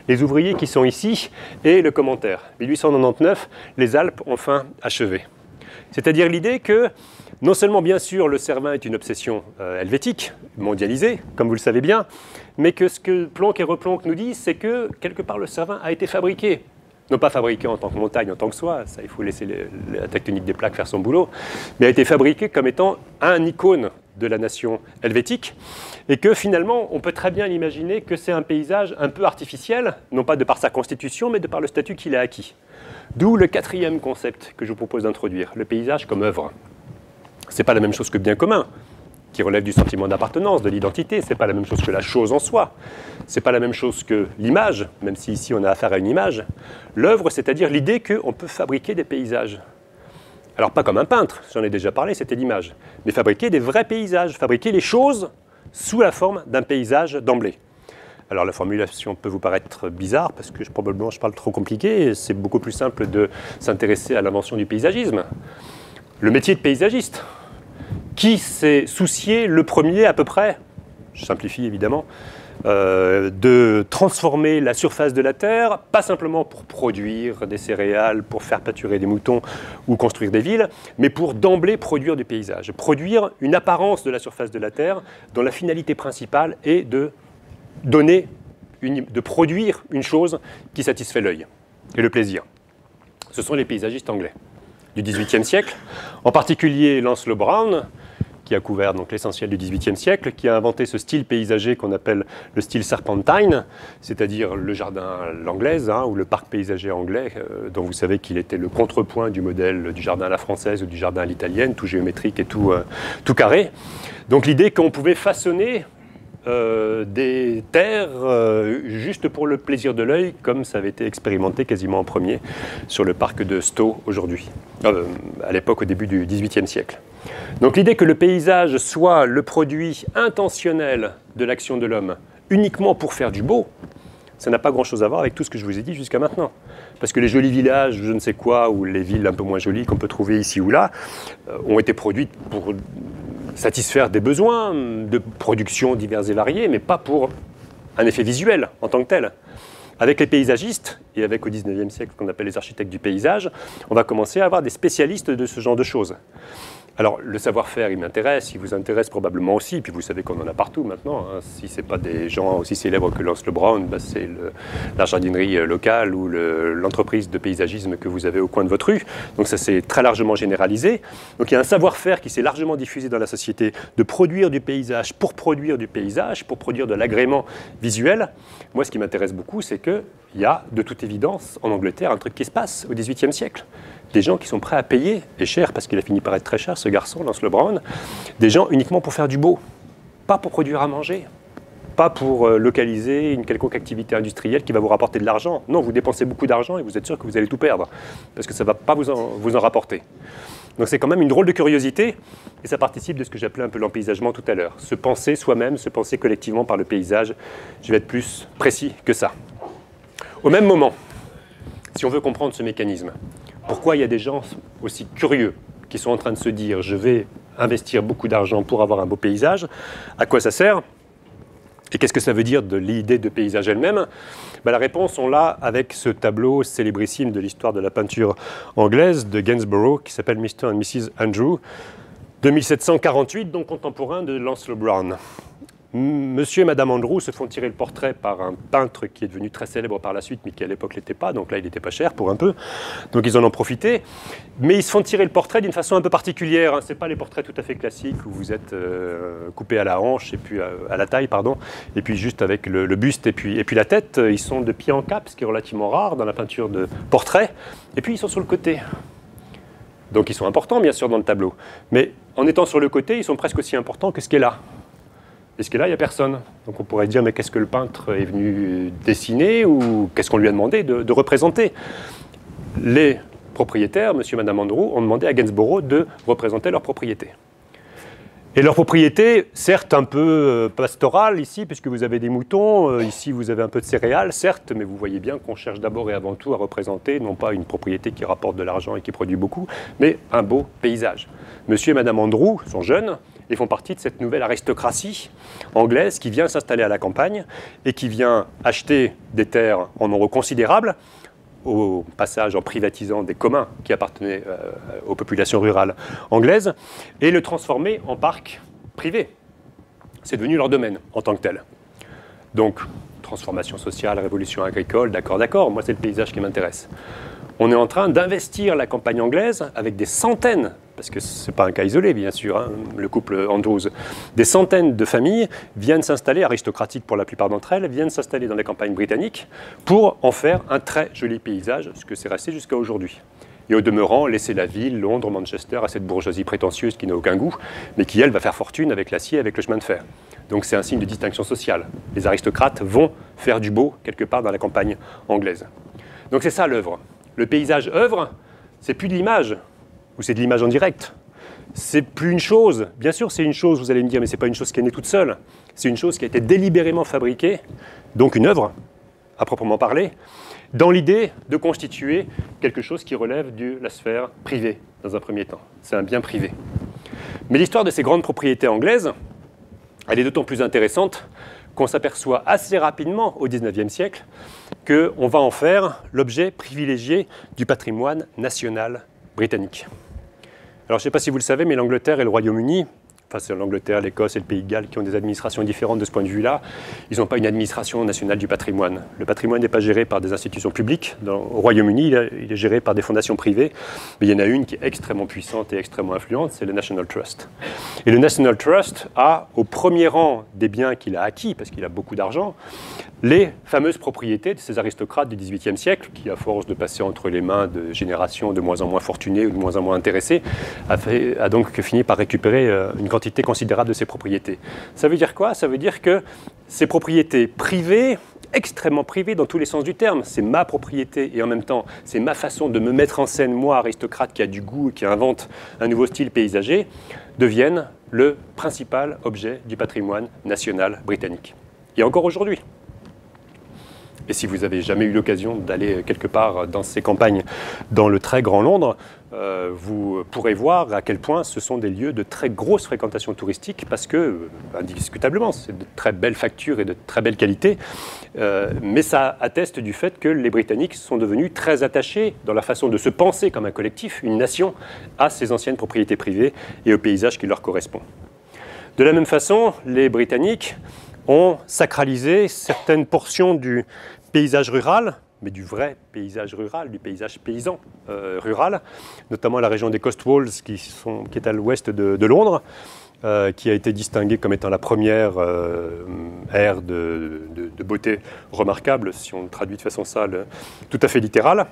les ouvriers qui sont ici, et le commentaire. 1899, les Alpes enfin achevées. C'est-à-dire l'idée que non seulement, bien sûr, le Cervin est une obsession helvétique, mondialisée, comme vous le savez bien, mais que ce que Plonck et Replonck nous disent, c'est que, quelque part, le Cervin a été fabriqué. Non pas fabriqué en tant que montagne, en tant que soi, ça, il faut laisser la tectonique des plaques faire son boulot, mais a été fabriqué comme étant un icône de la nation helvétique, et que finalement, on peut très bien imaginer que c'est un paysage un peu artificiel, non pas de par sa constitution, mais de par le statut qu'il a acquis. D'où le quatrième concept que je vous propose d'introduire, le paysage comme œuvre. Ce n'est pas la même chose que bien commun, qui relève du sentiment d'appartenance, de l'identité. Ce n'est pas la même chose que la chose en soi. Ce n'est pas la même chose que l'image, même si ici on a affaire à une image. L'œuvre, c'est-à-dire l'idée qu'on peut fabriquer des paysages. Alors pas comme un peintre, j'en ai déjà parlé, c'était l'image. Mais fabriquer des vrais paysages, fabriquer les choses sous la forme d'un paysage d'emblée. Alors la formulation peut vous paraître bizarre, parce que probablement je parle trop compliqué. C'est beaucoup plus simple de s'intéresser à l'invention du paysagisme. Le métier de paysagiste. Qui s'est soucié le premier à peu près, je simplifie évidemment, de transformer la surface de la Terre, pas simplement pour produire des céréales, pour faire pâturer des moutons ou construire des villes, mais pour d'emblée produire du paysage, produire une apparence de la surface de la Terre dont la finalité principale est de produire une chose qui satisfait l'œil et le plaisir. Ce sont les paysagistes anglais du XVIIIe siècle, en particulier Lancelot Brown, qui a couvert donc l'essentiel du XVIIIe siècle, qui a inventé ce style paysager qu'on appelle le style serpentine, c'est-à-dire le jardin à l'anglaise, ou le parc paysager anglais, dont vous savez qu'il était le contrepoint du modèle du jardin à la française ou du jardin à l'italienne, tout géométrique et tout carré. Donc l'idée qu'on pouvait façonner des terres juste pour le plaisir de l'œil, comme ça avait été expérimenté quasiment en premier sur le parc de Stowe aujourd'hui, à l'époque au début du XVIIIe siècle. Donc l'idée que le paysage soit le produit intentionnel de l'action de l'homme uniquement pour faire du beau, ça n'a pas grand-chose à voir avec tout ce que je vous ai dit jusqu'à maintenant. Parce que les jolis villages, je ne sais quoi, ou les villes un peu moins jolies qu'on peut trouver ici ou là, ont été produites pour satisfaire des besoins de production divers et variés, mais pas pour un effet visuel en tant que tel. Avec les paysagistes, et avec au XIXe siècle ce qu'on appelle les architectes du paysage, on va commencer à avoir des spécialistes de ce genre de choses. Alors, le savoir-faire, il m'intéresse, il vous intéresse probablement aussi, puis vous savez qu'on en a partout maintenant. Si ce n'est pas des gens aussi célèbres que Lancelot Brown, c'est la jardinerie locale ou l'entreprise de paysagisme que vous avez au coin de votre rue. Donc ça, c'est très largement généralisé. Donc il y a un savoir-faire qui s'est largement diffusé dans la société de produire du paysage, pour produire de l'agrément visuel. Moi, ce qui m'intéresse beaucoup, c'est qu'il y a, de toute évidence, en Angleterre, un truc qui se passe au XVIIIe siècle. Des gens qui sont prêts à payer, et cher parce qu'il a fini par être très cher ce garçon, Lancelot Brown, des gens uniquement pour faire du beau, pas pour produire à manger, pas pour localiser une quelconque activité industrielle qui va vous rapporter de l'argent. Non, vous dépensez beaucoup d'argent et vous êtes sûr que vous allez tout perdre, parce que ça ne va pas vous en rapporter. Donc c'est quand même une drôle de curiosité, et ça participe de ce que j'appelais un peu l'empaysagement tout à l'heure. Se penser soi-même, se penser collectivement par le paysage. Je vais être plus précis que ça. Au même moment, si on veut comprendre ce mécanisme, pourquoi il y a des gens aussi curieux qui sont en train de se dire « je vais investir beaucoup d'argent pour avoir un beau paysage », à quoi ça sert? Et qu'est-ce que ça veut dire de l'idée de paysage elle-même? La réponse, on l'a avec ce tableau célébrissime de l'histoire de la peinture anglaise de Gainsborough, qui s'appelle Mr. and Mrs. Andrew, de 1748, donc contemporain de Lancelot Brown. Monsieur et Madame Andrew se font tirer le portrait par un peintre qui est devenu très célèbre par la suite, mais qui à l'époque ne l'était pas, donc là il n'était pas cher pour un peu, donc ils en ont profité. Mais ils se font tirer le portrait d'une façon un peu particulière, hein. Ce n'est pas les portraits tout à fait classiques où vous êtes coupé à la hanche, et puis à la taille, pardon, et puis juste avec le buste et puis la tête. Ils sont de pied en cap, ce qui est relativement rare dans la peinture de portrait, et puis ils sont sur le côté. Donc ils sont importants bien sûr dans le tableau, mais en étant sur le côté, ils sont presque aussi importants que ce qui est là. Et ce qui est là, il n'y a personne. Donc on pourrait dire, mais qu'est-ce que le peintre est venu dessiner ou qu'est-ce qu'on lui a demandé de représenter? Les propriétaires, monsieur et madame Andrew, ont demandé à Gainsborough de représenter leur propriété. Et leur propriété, certes un peu pastorale ici, puisque vous avez des moutons, ici vous avez un peu de céréales, certes, mais vous voyez bien qu'on cherche d'abord et avant tout à représenter, non pas une propriété qui rapporte de l'argent et qui produit beaucoup, mais un beau paysage. Monsieur et madame Andrew sont jeunes, et font partie de cette nouvelle aristocratie anglaise qui vient s'installer à la campagne et qui vient acheter des terres en nombre considérable, au passage en privatisant des communs qui appartenaient aux populations rurales anglaises, et le transformer en parc privé. C'est devenu leur domaine en tant que tel. Donc, transformation sociale, révolution agricole, d'accord, moi c'est le paysage qui m'intéresse. On est en train d'investir la campagne anglaise avec des centaines, parce que ce n'est pas un cas isolé bien sûr, hein, le couple Andrews, des centaines de familles viennent s'installer, aristocratiques pour la plupart d'entre elles, viennent s'installer dans les campagnes britanniques pour en faire un très joli paysage, ce que c'est resté jusqu'à aujourd'hui. Et au demeurant, laisser la ville, Londres, Manchester, à cette bourgeoisie prétentieuse qui n'a aucun goût, mais qui, elle, va faire fortune avec l'acier, avec le chemin de fer. Donc c'est un signe de distinction sociale. Les aristocrates vont faire du beau quelque part dans la campagne anglaise. Donc c'est ça l'œuvre. Le paysage œuvre, c'est plus de l'image, ou c'est de l'image en direct. C'est plus une chose. Bien sûr, c'est une chose, vous allez me dire, mais ce n'est pas une chose qui est née toute seule. C'est une chose qui a été délibérément fabriquée, donc une œuvre, à proprement parler, dans l'idée de constituer quelque chose qui relève de la sphère privée, dans un premier temps. C'est un bien privé. Mais l'histoire de ces grandes propriétés anglaises, elle est d'autant plus intéressante qu'on s'aperçoit assez rapidement, au XIXe siècle, qu'on va en faire l'objet privilégié du patrimoine national britannique. Alors je ne sais pas si vous le savez, mais l'Angleterre et le Royaume-Uni, enfin c'est l'Angleterre, l'Écosse et le Pays de Galles qui ont des administrations différentes de ce point de vue-là, ils n'ont pas une administration nationale du patrimoine. Le patrimoine n'est pas géré par des institutions publiques. Au Royaume-Uni, il est géré par des fondations privées, mais il y en a une qui est extrêmement puissante et extrêmement influente, c'est le National Trust. Et le National Trust a, au premier rang des biens qu'il a acquis, parce qu'il a beaucoup d'argent, les fameuses propriétés de ces aristocrates du XVIIIe siècle, qui, à force de passer entre les mains de générations de moins en moins fortunées ou de moins en moins intéressées, a donc fini par récupérer une quantité considérable de ces propriétés. Ça veut dire quoi? Ça veut dire que ces propriétés privées, extrêmement privées dans tous les sens du terme, c'est ma propriété et en même temps c'est ma façon de me mettre en scène, moi aristocrate qui a du goût et qui invente un nouveau style paysager, deviennent le principal objet du patrimoine national britannique. Et encore aujourd'hui. Et si vous n'avez jamais eu l'occasion d'aller quelque part dans ces campagnes, dans le très grand Londres, vous pourrez voir à quel point ce sont des lieux de très grosse fréquentation touristique parce que, indiscutablement, c'est de très belles factures et de très belle qualité, mais ça atteste du fait que les Britanniques sont devenus très attachés dans la façon de se penser comme un collectif, une nation, à ces anciennes propriétés privées et au paysage qui leur correspond. De la même façon, les Britanniques ont sacralisé certaines portions du paysage rural, mais du vrai paysage rural, du paysage paysan rural, notamment la région des Cotswolds qui est à l'ouest de Londres, qui a été distinguée comme étant la première aire de beauté remarquable, si on traduit de façon tout à fait littérale.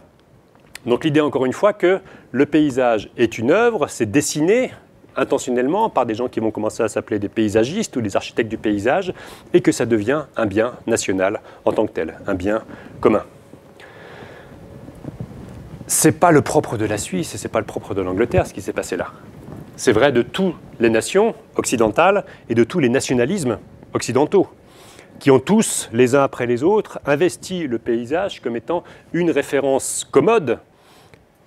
Donc l'idée, encore une fois, que le paysage est une œuvre, c'est dessiné intentionnellement par des gens qui vont commencer à s'appeler des paysagistes ou des architectes du paysage, et que ça devient un bien national en tant que tel, un bien commun. Ce n'est pas le propre de la Suisse et ce n'est pas le propre de l'Angleterre ce qui s'est passé là. C'est vrai de toutes les nations occidentales et de tous les nationalismes occidentaux, qui ont tous, les uns après les autres, investi le paysage comme étant une référence commode,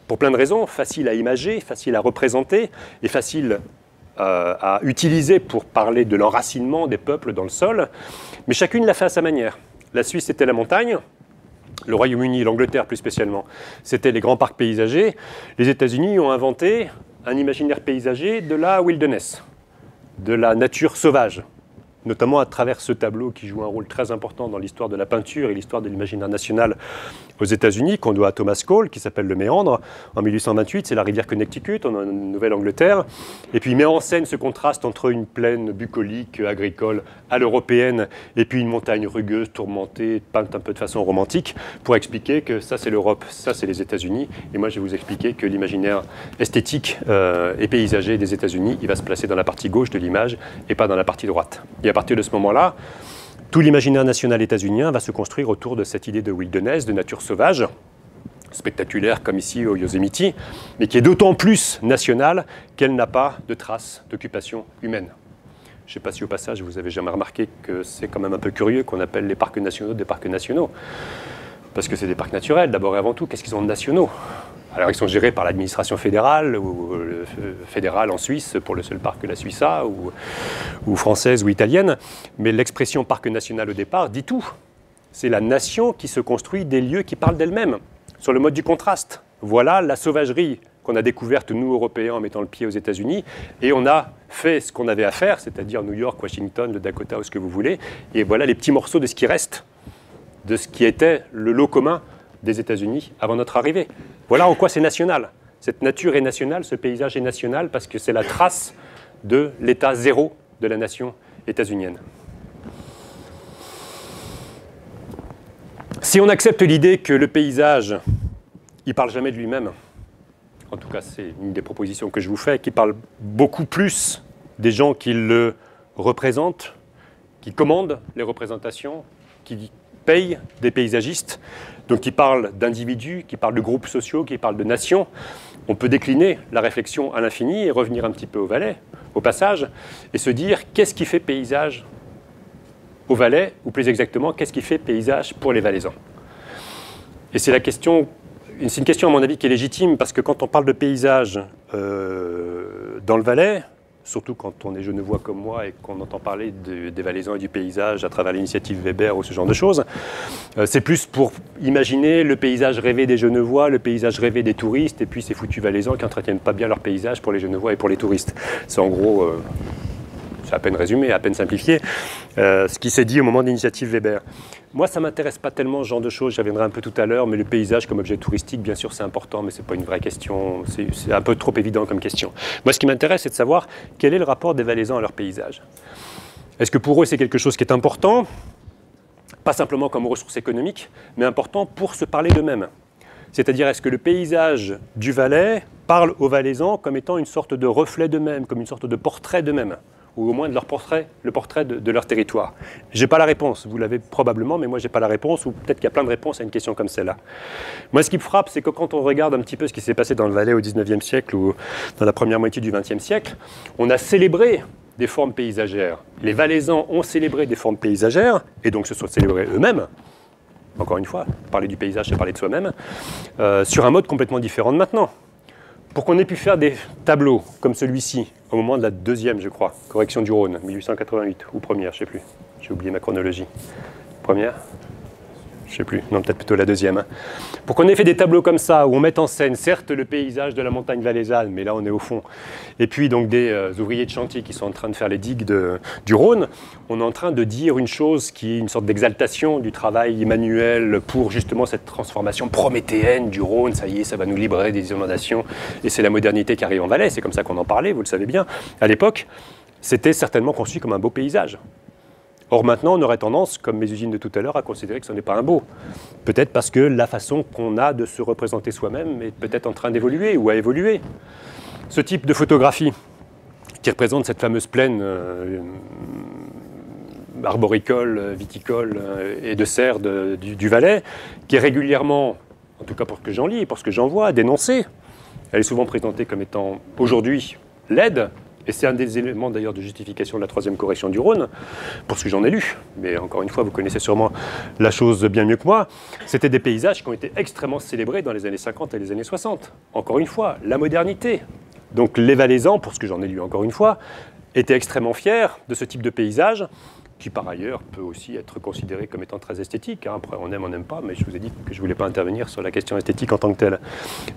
pour plein de raisons, facile à imager, facile à représenter et facile à utiliser pour parler de l'enracinement des peuples dans le sol, mais chacune l'a fait à sa manière. La Suisse, c'était la montagne. Le Royaume-Uni, l'Angleterre plus spécialement, c'était les grands parcs paysagers. Les États-Unis ont inventé un imaginaire paysager de la wilderness, de la nature sauvage, notamment à travers ce tableau qui joue un rôle très important dans l'histoire de la peinture et l'histoire de l'imaginaire national aux États-Unis, qu'on doit à Thomas Cole, qui s'appelle Le Méandre. En 1828, c'est la rivière Connecticut, en Nouvelle-Angleterre. Et puis il met en scène ce contraste entre une plaine bucolique, agricole, à l'européenne, et puis une montagne rugueuse, tourmentée, peinte un peu de façon romantique, pour expliquer que ça c'est l'Europe, ça c'est les États-Unis. Et moi je vais vous expliquer que l'imaginaire esthétique et paysager des États-Unis, il va se placer dans la partie gauche de l'image et pas dans la partie droite. Et à partir de ce moment-là, tout l'imaginaire national états-unien va se construire autour de cette idée de wilderness, de nature sauvage, spectaculaire comme ici au Yosemite, mais qui est d'autant plus nationale qu'elle n'a pas de traces d'occupation humaine. Je ne sais pas si au passage vous avez jamais remarqué que c'est quand même un peu curieux qu'on appelle les parcs nationaux des parcs nationaux. Parce que c'est des parcs naturels, d'abord et avant tout. Qu'est-ce qu'ils ont de nationaux? Alors ils sont gérés par l'administration fédérale, ou fédérale en Suisse pour le seul parc que la Suisse a, ou française ou italienne. Mais l'expression parc national au départ dit tout. C'est la nation qui se construit des lieux qui parlent d'elle-même, sur le mode du contraste. Voilà la sauvagerie qu'on a découverte, nous, Européens, en mettant le pied aux États-Unis. Et on a fait ce qu'on avait à faire, c'est-à-dire New York, Washington, le Dakota, ou ce que vous voulez. Et voilà les petits morceaux de ce qui reste, de ce qui était le lot commun des États-Unis avant notre arrivée. Voilà en quoi c'est national. Cette nature est nationale, ce paysage est national, parce que c'est la trace de l'état zéro de la nation états-unienne. Si on accepte l'idée que le paysage, il ne parle jamais de lui-même, en tout cas c'est une des propositions que je vous fais, qui parle beaucoup plus des gens qui le représentent, qui commandent les représentations, qui payent des paysagistes, donc qui parlent d'individus, qui parlent de groupes sociaux, qui parlent de nations. On peut décliner la réflexion à l'infini et revenir un petit peu au Valais, au passage, et se dire qu'est-ce qui fait paysage au Valais, ou plus exactement, qu'est-ce qui fait paysage pour les Valaisans. Et c'est une question à mon avis qui est légitime, parce que quand on parle de paysage dans le Valais, surtout quand on est genevois comme moi et qu'on entend parler des Valaisans et du paysage à travers l'initiative Weber ou ce genre de choses, c'est plus pour imaginer le paysage rêvé des Genevois, le paysage rêvé des touristes, et puis ces foutus Valaisans qui n'entretiennent pas bien leur paysage pour les Genevois et pour les touristes. C'est en gros, c'est à peine résumé, à peine simplifié, ce qui s'est dit au moment de l'initiative Weber. Moi, ça ne m'intéresse pas tellement ce genre de choses, j'y reviendrai un peu tout à l'heure, mais le paysage comme objet touristique, bien sûr, c'est important, mais ce n'est pas une vraie question, c'est un peu trop évident comme question. Moi, ce qui m'intéresse, c'est de savoir quel est le rapport des Valaisans à leur paysage. Est-ce que pour eux, c'est quelque chose qui est important, pas simplement comme ressource économique, mais important pour se parler d'eux-mêmes? C'est-à-dire, est-ce que le paysage du Valais parle aux Valaisans comme étant une sorte de reflet d'eux-mêmes, comme une sorte de portrait d'eux-mêmes, ou au moins de leur portrait, le portrait de leur territoire? Je n'ai pas la réponse, vous l'avez probablement, mais moi je n'ai pas la réponse, ou peut-être qu'il y a plein de réponses à une question comme celle-là. Moi ce qui me frappe, c'est que quand on regarde un petit peu ce qui s'est passé dans le Valais au XIXe siècle, ou dans la première moitié du XXe siècle, on a célébré des formes paysagères. Les Valaisans ont célébré des formes paysagères, et donc se sont célébrés eux-mêmes. Encore une fois, parler du paysage, c'est parler de soi-même, sur un mode complètement différent de maintenant. Pour qu'on ait pu faire des tableaux comme celui-ci, au moment de la deuxième, je crois, correction du Rhône, 1888, ou première, je ne sais plus, j'ai oublié ma chronologie. Première? Je ne sais plus, non, peut-être plutôt la deuxième. Pour qu'on ait fait des tableaux comme ça, où on met en scène, certes, le paysage de la montagne valaisanne, mais là, on est au fond, et puis donc des ouvriers de chantier qui sont en train de faire les digues du Rhône, on est en train de dire une chose qui est une sorte d'exaltation du travail manuel pour justement cette transformation prométhéenne du Rhône. Ça y est, ça va nous libérer des inondations, et c'est la modernité qui arrive en Valais, c'est comme ça qu'on en parlait, vous le savez bien. À l'époque, c'était certainement conçu comme un beau paysage. Or maintenant, on aurait tendance, comme mes usines de tout à l'heure, à considérer que ce n'est pas un beau. Peut-être parce que la façon qu'on a de se représenter soi-même est peut-être en train d'évoluer ou a évolué. Ce type de photographie qui représente cette fameuse plaine arboricole, viticole et de serre du Valais, qui est régulièrement, en tout cas pour ce que j'en lis et pour ce que j'en vois, dénoncée. Elle est souvent présentée comme étant aujourd'hui laide. Et c'est un des éléments d'ailleurs de justification de la troisième correction du Rhône, pour ce que j'en ai lu. Mais encore une fois, vous connaissez sûrement la chose bien mieux que moi. C'était des paysages qui ont été extrêmement célébrés dans les années 50 et les années 60. Encore une fois, la modernité. Donc les Valaisans, pour ce que j'en ai lu encore une fois, étaient extrêmement fiers de ce type de paysage, qui par ailleurs peut aussi être considéré comme étant très esthétique. Après, on aime, on n'aime pas, mais je vous ai dit que je ne voulais pas intervenir sur la question esthétique en tant que telle.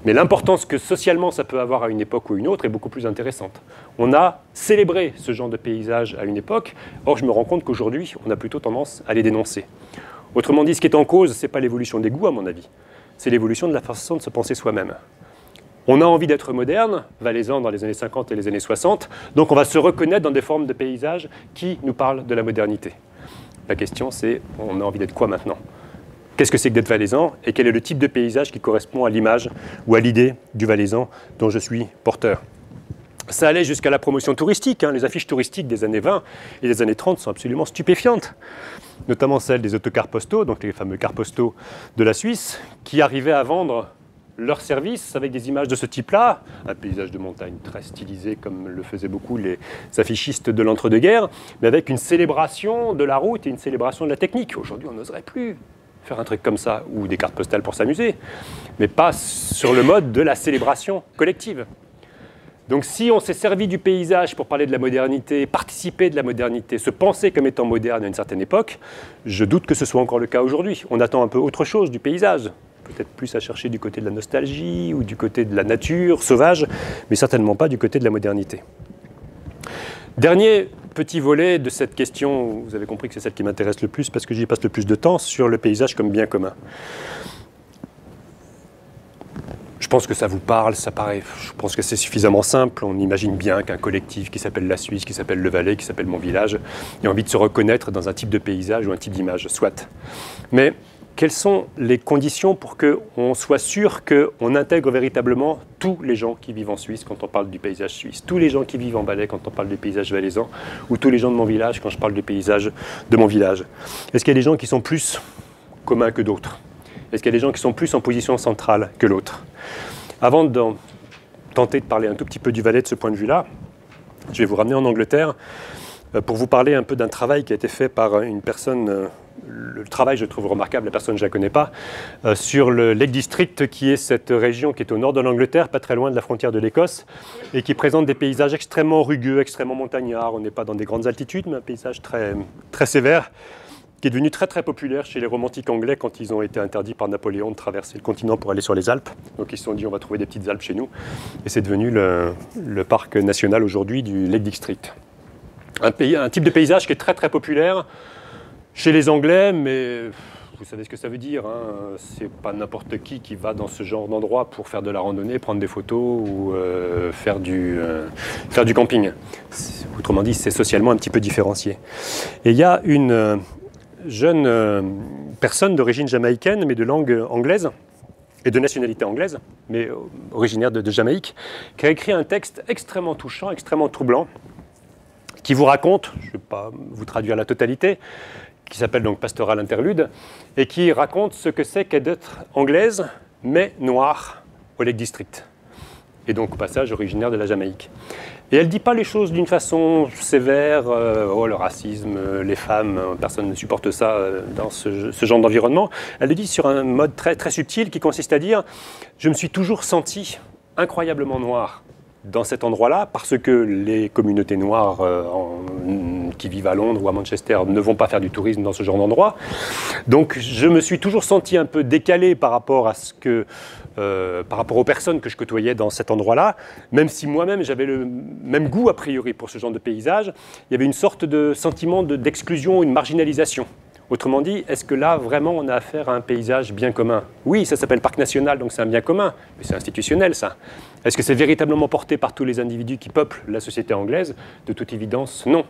Mais l'importance que socialement ça peut avoir à une époque ou une autre est beaucoup plus intéressante. On a célébré ce genre de paysage à une époque, or je me rends compte qu'aujourd'hui, on a plutôt tendance à les dénoncer. Autrement dit, ce qui est en cause, ce n'est pas l'évolution des goûts, à mon avis, c'est l'évolution de la façon de se penser soi-même. On a envie d'être moderne, Valaisan dans les années 50 et les années 60, donc on va se reconnaître dans des formes de paysages qui nous parlent de la modernité. La question c'est, on a envie d'être quoi maintenant? Qu'est-ce que c'est que d'être Valaisan et quel est le type de paysage qui correspond à l'image ou à l'idée du Valaisan dont je suis porteur? Ça allait jusqu'à la promotion touristique. Les affiches touristiques des années 20 et des années 30 sont absolument stupéfiantes, notamment celles des autocars postaux, donc les fameux cars postaux de la Suisse, qui arrivaient à vendre leurs services avec des images de ce type-là, un paysage de montagne très stylisé comme le faisaient beaucoup les affichistes de l'entre-deux-guerres, mais avec une célébration de la route et une célébration de la technique. Aujourd'hui, on n'oserait plus faire un truc comme ça, ou des cartes postales pour s'amuser, mais pas sur le mode de la célébration collective. Donc si on s'est servi du paysage pour parler de la modernité, participer de la modernité, se penser comme étant moderne à une certaine époque, je doute que ce soit encore le cas aujourd'hui. On attend un peu autre chose du paysage. Peut-être plus à chercher du côté de la nostalgie ou du côté de la nature sauvage, mais certainement pas du côté de la modernité. Dernier petit volet de cette question, vous avez compris que c'est celle qui m'intéresse le plus parce que j'y passe le plus de temps, sur le paysage comme bien commun. Je pense que ça vous parle, ça paraît, je pense que c'est suffisamment simple. On imagine bien qu'un collectif qui s'appelle la Suisse, qui s'appelle le Valais, qui s'appelle mon village, ait envie de se reconnaître dans un type de paysage ou un type d'image, soit. Mais quelles sont les conditions pour qu'on soit sûr qu'on intègre véritablement tous les gens qui vivent en Suisse quand on parle du paysage suisse, tous les gens qui vivent en Valais quand on parle du paysage valaisan, ou tous les gens de mon village quand je parle du paysage de mon village? Est-ce qu'il y a des gens qui sont plus communs que d'autres? Est-ce qu'il y a des gens qui sont plus en position centrale que l'autre? Avant de tenter de parler un tout petit peu du Valais de ce point de vue-là, je vais vous ramener en Angleterre pour vous parler un peu d'un travail qui a été fait par une personne, le travail je trouve remarquable, la personne je ne la connais pas, sur le Lake District, qui est cette région qui est au nord de l'Angleterre, pas très loin de la frontière de l'Écosse, et qui présente des paysages extrêmement rugueux, extrêmement montagnards. On n'est pas dans des grandes altitudes, mais un paysage très, très sévère, qui est devenu très très populaire chez les romantiques anglais quand ils ont été interdits par Napoléon de traverser le continent pour aller sur les Alpes. Donc ils se sont dit on va trouver des petites Alpes chez nous. Et c'est devenu le parc national aujourd'hui du Lake District. Un type de paysage qui est très très populaire chez les Anglais, mais vous savez ce que ça veut dire. C'est pas n'importe qui va dans ce genre d'endroit pour faire de la randonnée, prendre des photos ou faire du camping. Autrement dit, c'est socialement un petit peu différencié. Et il y a une jeune personne d'origine jamaïcaine, mais de langue anglaise, et de nationalité anglaise, mais originaire de Jamaïque, qui a écrit un texte extrêmement touchant, extrêmement troublant, qui vous raconte, je ne vais pas vous traduire la totalité, qui s'appelle donc Pastoral Interlude, et qui raconte ce que c'est qu'être anglaise, mais noire, au Lake District, et donc au passage originaire de la Jamaïque. Et elle ne dit pas les choses d'une façon sévère, oh le racisme, les femmes, personne ne supporte ça dans ce genre d'environnement. Elle le dit sur un mode très, très subtil qui consiste à dire « Je me suis toujours senti incroyablement noir dans cet endroit-là parce que les communautés noires qui vivent à Londres ou à Manchester ne vont pas faire du tourisme dans ce genre d'endroit. Donc je me suis toujours senti un peu décalé par rapport à par rapport aux personnes que je côtoyais dans cet endroit-là, même si moi-même j'avais le même goût a priori pour ce genre de paysage, il y avait une sorte de sentiment d'exclusion, une marginalisation. Autrement dit, est-ce que là, vraiment, on a affaire à un paysage bien commun? Oui, ça s'appelle parc national, donc c'est un bien commun, mais c'est institutionnel, ça. Est-ce que c'est véritablement porté par tous les individus qui peuplent la société anglaise? De toute évidence, non.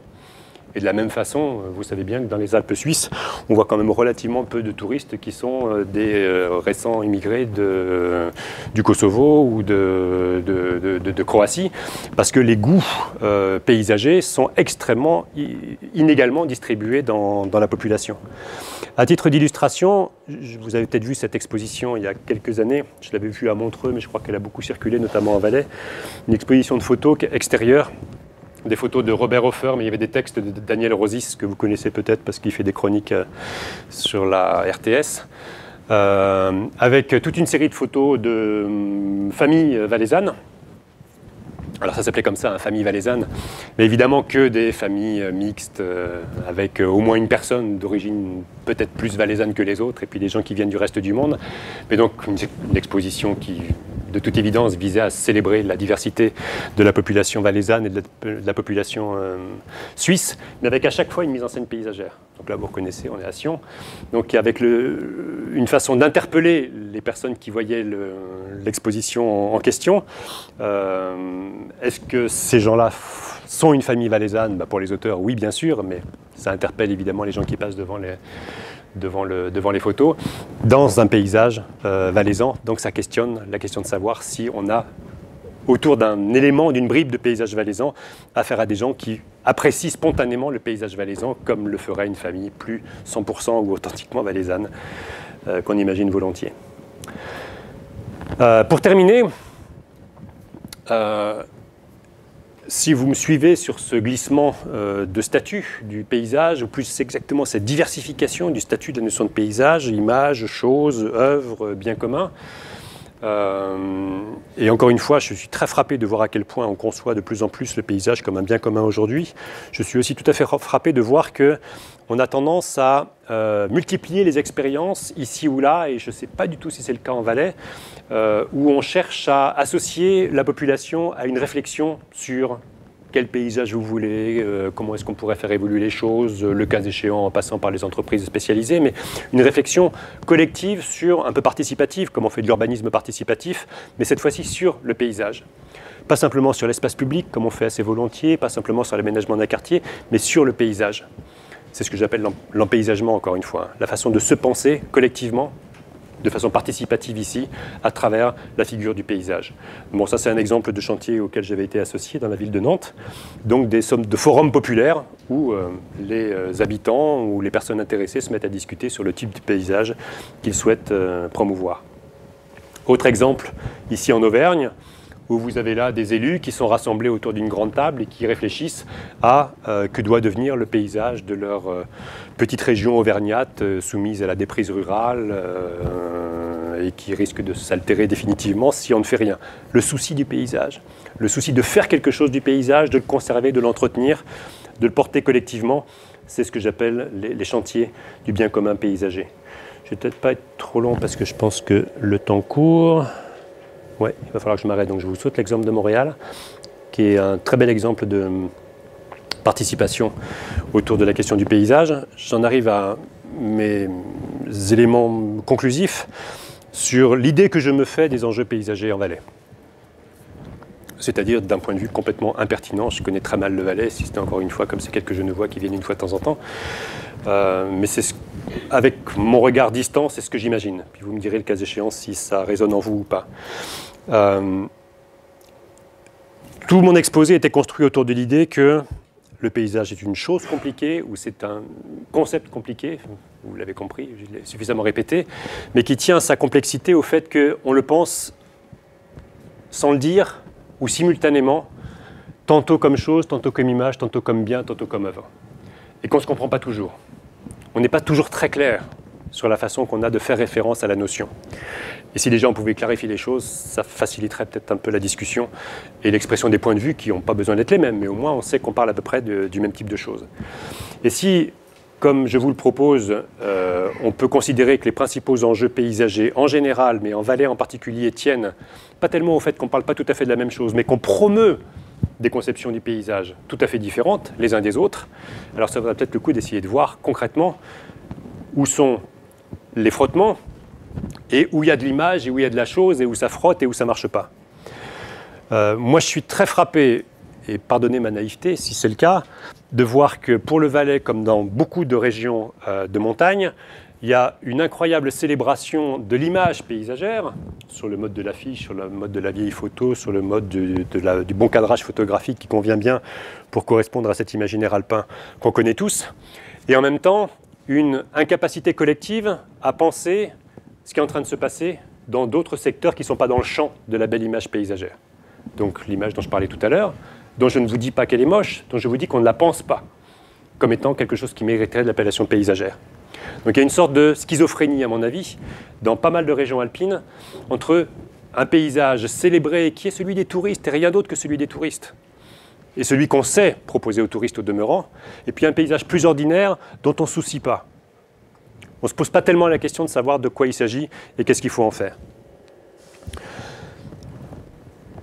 Et de la même façon, vous savez bien que dans les Alpes suisses, on voit quand même relativement peu de touristes qui sont des récents immigrés du Kosovo ou de Croatie, parce que les goûts paysagers sont extrêmement inégalement distribués dans la population. À titre d'illustration, vous avez peut-être vu cette exposition il y a quelques années, je l'avais vue à Montreux, mais je crois qu'elle a beaucoup circulé, notamment en Valais, une exposition de photos extérieures, des photos de Robert Hofer, mais il y avait des textes de Daniel Rosis, que vous connaissez peut-être parce qu'il fait des chroniques sur la RTS, avec toute une série de photos de familles valaisannes, Alors ça s'appelait comme ça, famille valaisanne, mais évidemment que des familles mixtes avec au moins une personne d'origine peut-être plus valaisanne que les autres, et puis des gens qui viennent du reste du monde. Mais donc une exposition qui, de toute évidence, visait à célébrer la diversité de la population valaisanne et de la population suisse, mais avec à chaque fois une mise en scène paysagère. Donc là, vous reconnaissez, on est à Sion. Donc avec une façon d'interpeller les personnes qui voyaient l'exposition en question. Est-ce que ces gens-là sont une famille valaisanne? Pour les auteurs, oui, bien sûr, mais ça interpelle évidemment les gens qui passent devant les photos, dans un paysage valaisan. Donc ça questionne la question de savoir si on a, autour d'un élément, d'une bribe de paysage valaisan, affaire à des gens qui apprécient spontanément le paysage valaisan comme le ferait une famille plus 100% ou authentiquement valaisanne qu'on imagine volontiers. Pour terminer, si vous me suivez sur ce glissement de statut du paysage, ou plus exactement cette diversification du statut de la notion de paysage, image, chose, œuvre, bien commun, et encore une fois, je suis très frappé de voir à quel point on conçoit de plus en plus le paysage comme un bien commun aujourd'hui. Je suis aussi tout à fait frappé de voir qu'on a tendance à multiplier les expériences ici ou là, et je ne sais pas du tout si c'est le cas en Valais, où on cherche à associer la population à une réflexion sur quel paysage vous voulez, comment est-ce qu'on pourrait faire évoluer les choses, le cas échéant en passant par les entreprises spécialisées, mais une réflexion collective sur, un peu participative, comme on fait de l'urbanisme participatif, mais cette fois-ci sur le paysage. Pas simplement sur l'espace public, comme on fait assez volontiers, pas simplement sur l'aménagement d'un quartier, mais sur le paysage. C'est ce que j'appelle l'empaysagement, encore une fois, la façon de se penser collectivement, de façon participative ici, à travers la figure du paysage. Bon, ça c'est un exemple de chantier auquel j'avais été associé dans la ville de Nantes, donc des sommes de forums populaires où les habitants ou les personnes intéressées se mettent à discuter sur le type de paysage qu'ils souhaitent promouvoir. Autre exemple, ici en Auvergne, où vous avez là des élus qui sont rassemblés autour d'une grande table et qui réfléchissent à que doit devenir le paysage de leur petite région auvergnate soumise à la déprise rurale et qui risque de s'altérer définitivement si on ne fait rien. Le souci du paysage, le souci de faire quelque chose du paysage, de le conserver, de l'entretenir, de le porter collectivement, c'est ce que j'appelle les chantiers du bien commun paysager. Je ne vais peut-être pas être trop long parce que je pense que le temps court. Ouais, il va falloir que je m'arrête, donc je vous saute l'exemple de Montréal, qui est un très bel exemple de participation autour de la question du paysage. J'en arrive à mes éléments conclusifs sur l'idée que je me fais des enjeux paysagers en Valais. C'est-à-dire d'un point de vue complètement impertinent. Je connais très mal le Valais, si c'était encore une fois comme ces quelques Genevois qui viennent une fois de temps en temps. Mais c'est avec mon regard distant, c'est ce que j'imagine. Puis vous me direz le cas échéant si ça résonne en vous ou pas. Tout mon exposé était construit autour de l'idée que le paysage est une chose compliquée, ou c'est un concept compliqué, vous l'avez compris, je l'ai suffisamment répété, mais qui tient sa complexité au fait qu'on le pense sans le dire, ou simultanément, tantôt comme chose, tantôt comme image, tantôt comme bien, tantôt comme œuvre. Et qu'on ne se comprend pas toujours. On n'est pas toujours très clair sur la façon qu'on a de faire référence à la notion. Et si les gens pouvaient clarifier les choses, ça faciliterait peut-être un peu la discussion et l'expression des points de vue qui n'ont pas besoin d'être les mêmes, mais au moins on sait qu'on parle à peu près du même type de choses. Et si, comme je vous le propose, on peut considérer que les principaux enjeux paysagers en général, mais en Valais en particulier, tiennent pas tellement au fait qu'on ne parle pas tout à fait de la même chose, mais qu'on promeut des conceptions du paysage tout à fait différentes les uns des autres, alors ça vaudrait peut-être le coup d'essayer de voir concrètement où sont les frottements, et où il y a de l'image, et où il y a de la chose, et où ça frotte, et où ça ne marche pas. Moi, je suis très frappé, et pardonnez ma naïveté si c'est le cas, de voir que pour le Valais, comme dans beaucoup de régions de montagne, il y a une incroyable célébration de l'image paysagère, sur le mode de l'affiche, sur le mode de la vieille photo, sur le mode du bon cadrage photographique qui convient bien pour correspondre à cet imaginaire alpin qu'on connaît tous, et en même temps, une incapacité collective à penser ce qui est en train de se passer dans d'autres secteurs qui ne sont pas dans le champ de la belle image paysagère. Donc l'image dont je parlais tout à l'heure, dont je ne vous dis pas qu'elle est moche, dont je vous dis qu'on ne la pense pas comme étant quelque chose qui mériterait de l'appellation paysagère. Donc il y a une sorte de schizophrénie, à mon avis, dans pas mal de régions alpines, entre un paysage célébré qui est celui des touristes et rien d'autre que celui des touristes, et celui qu'on sait proposer aux touristes au demeurant, et puis un paysage plus ordinaire dont on ne se soucie pas. On ne se pose pas tellement la question de savoir de quoi il s'agit et qu'est-ce qu'il faut en faire.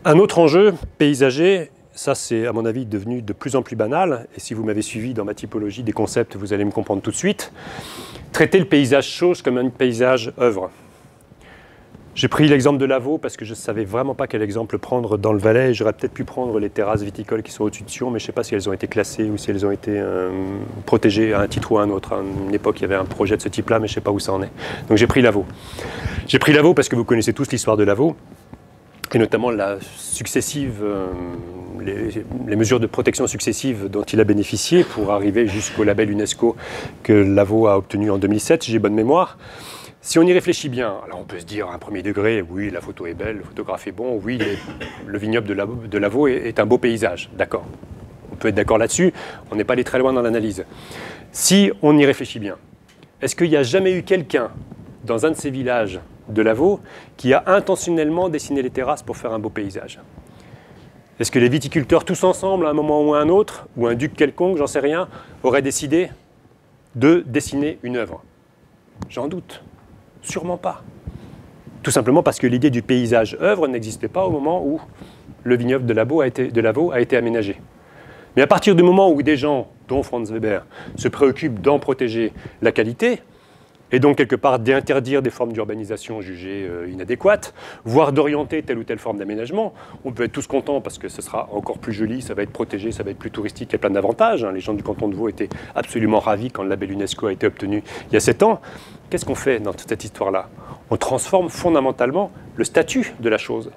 Un autre enjeu paysager, ça c'est à mon avis devenu de plus en plus banal, et si vous m'avez suivi dans ma typologie des concepts, vous allez me comprendre tout de suite, traiter le paysage chose comme un paysage œuvre. J'ai pris l'exemple de Lavaux parce que je ne savais vraiment pas quel exemple prendre dans le Valais. J'aurais peut-être pu prendre les terrasses viticoles qui sont au-dessus de Sion, mais je ne sais pas si elles ont été classées ou si elles ont été protégées à un titre ou à un autre. À une époque, il y avait un projet de ce type-là, mais je ne sais pas où ça en est. Donc j'ai pris Lavaux. J'ai pris Lavaux parce que vous connaissez tous l'histoire de Lavaux, et notamment la successive, les mesures de protection successives dont il a bénéficié pour arriver jusqu'au label UNESCO que Lavaux a obtenu en 2007, si j'ai bonne mémoire. Si on y réfléchit bien, alors on peut se dire à un premier degré, oui, la photo est belle, le photographe est bon, oui, le vignoble de Lavaux est un beau paysage, d'accord. On peut être d'accord là-dessus, on n'est pas allé très loin dans l'analyse. Si on y réfléchit bien, est-ce qu'il n'y a jamais eu quelqu'un dans un de ces villages de Lavaux qui a intentionnellement dessiné les terrasses pour faire un beau paysage? Est-ce que les viticulteurs tous ensemble, à un moment ou à un autre, ou un duc quelconque, j'en sais rien, auraient décidé de dessiner une œuvre? J'en doute. Sûrement pas. Tout simplement parce que l'idée du paysage-œuvre n'existait pas au moment où le vignoble de Lavaux a été aménagé. Mais à partir du moment où des gens, dont Franz Weber, se préoccupent d'en protéger la qualité, et donc quelque part d'interdire des formes d'urbanisation jugées inadéquates, voire d'orienter telle ou telle forme d'aménagement, on peut être tous contents parce que ce sera encore plus joli, ça va être protégé, ça va être plus touristique, il y a plein d'avantages. Les gens du canton de Vaud étaient absolument ravis quand le label UNESCO a été obtenu il y a 7 ans. Qu'est-ce qu'on fait dans toute cette histoire-là? On transforme fondamentalement le statut de la chose.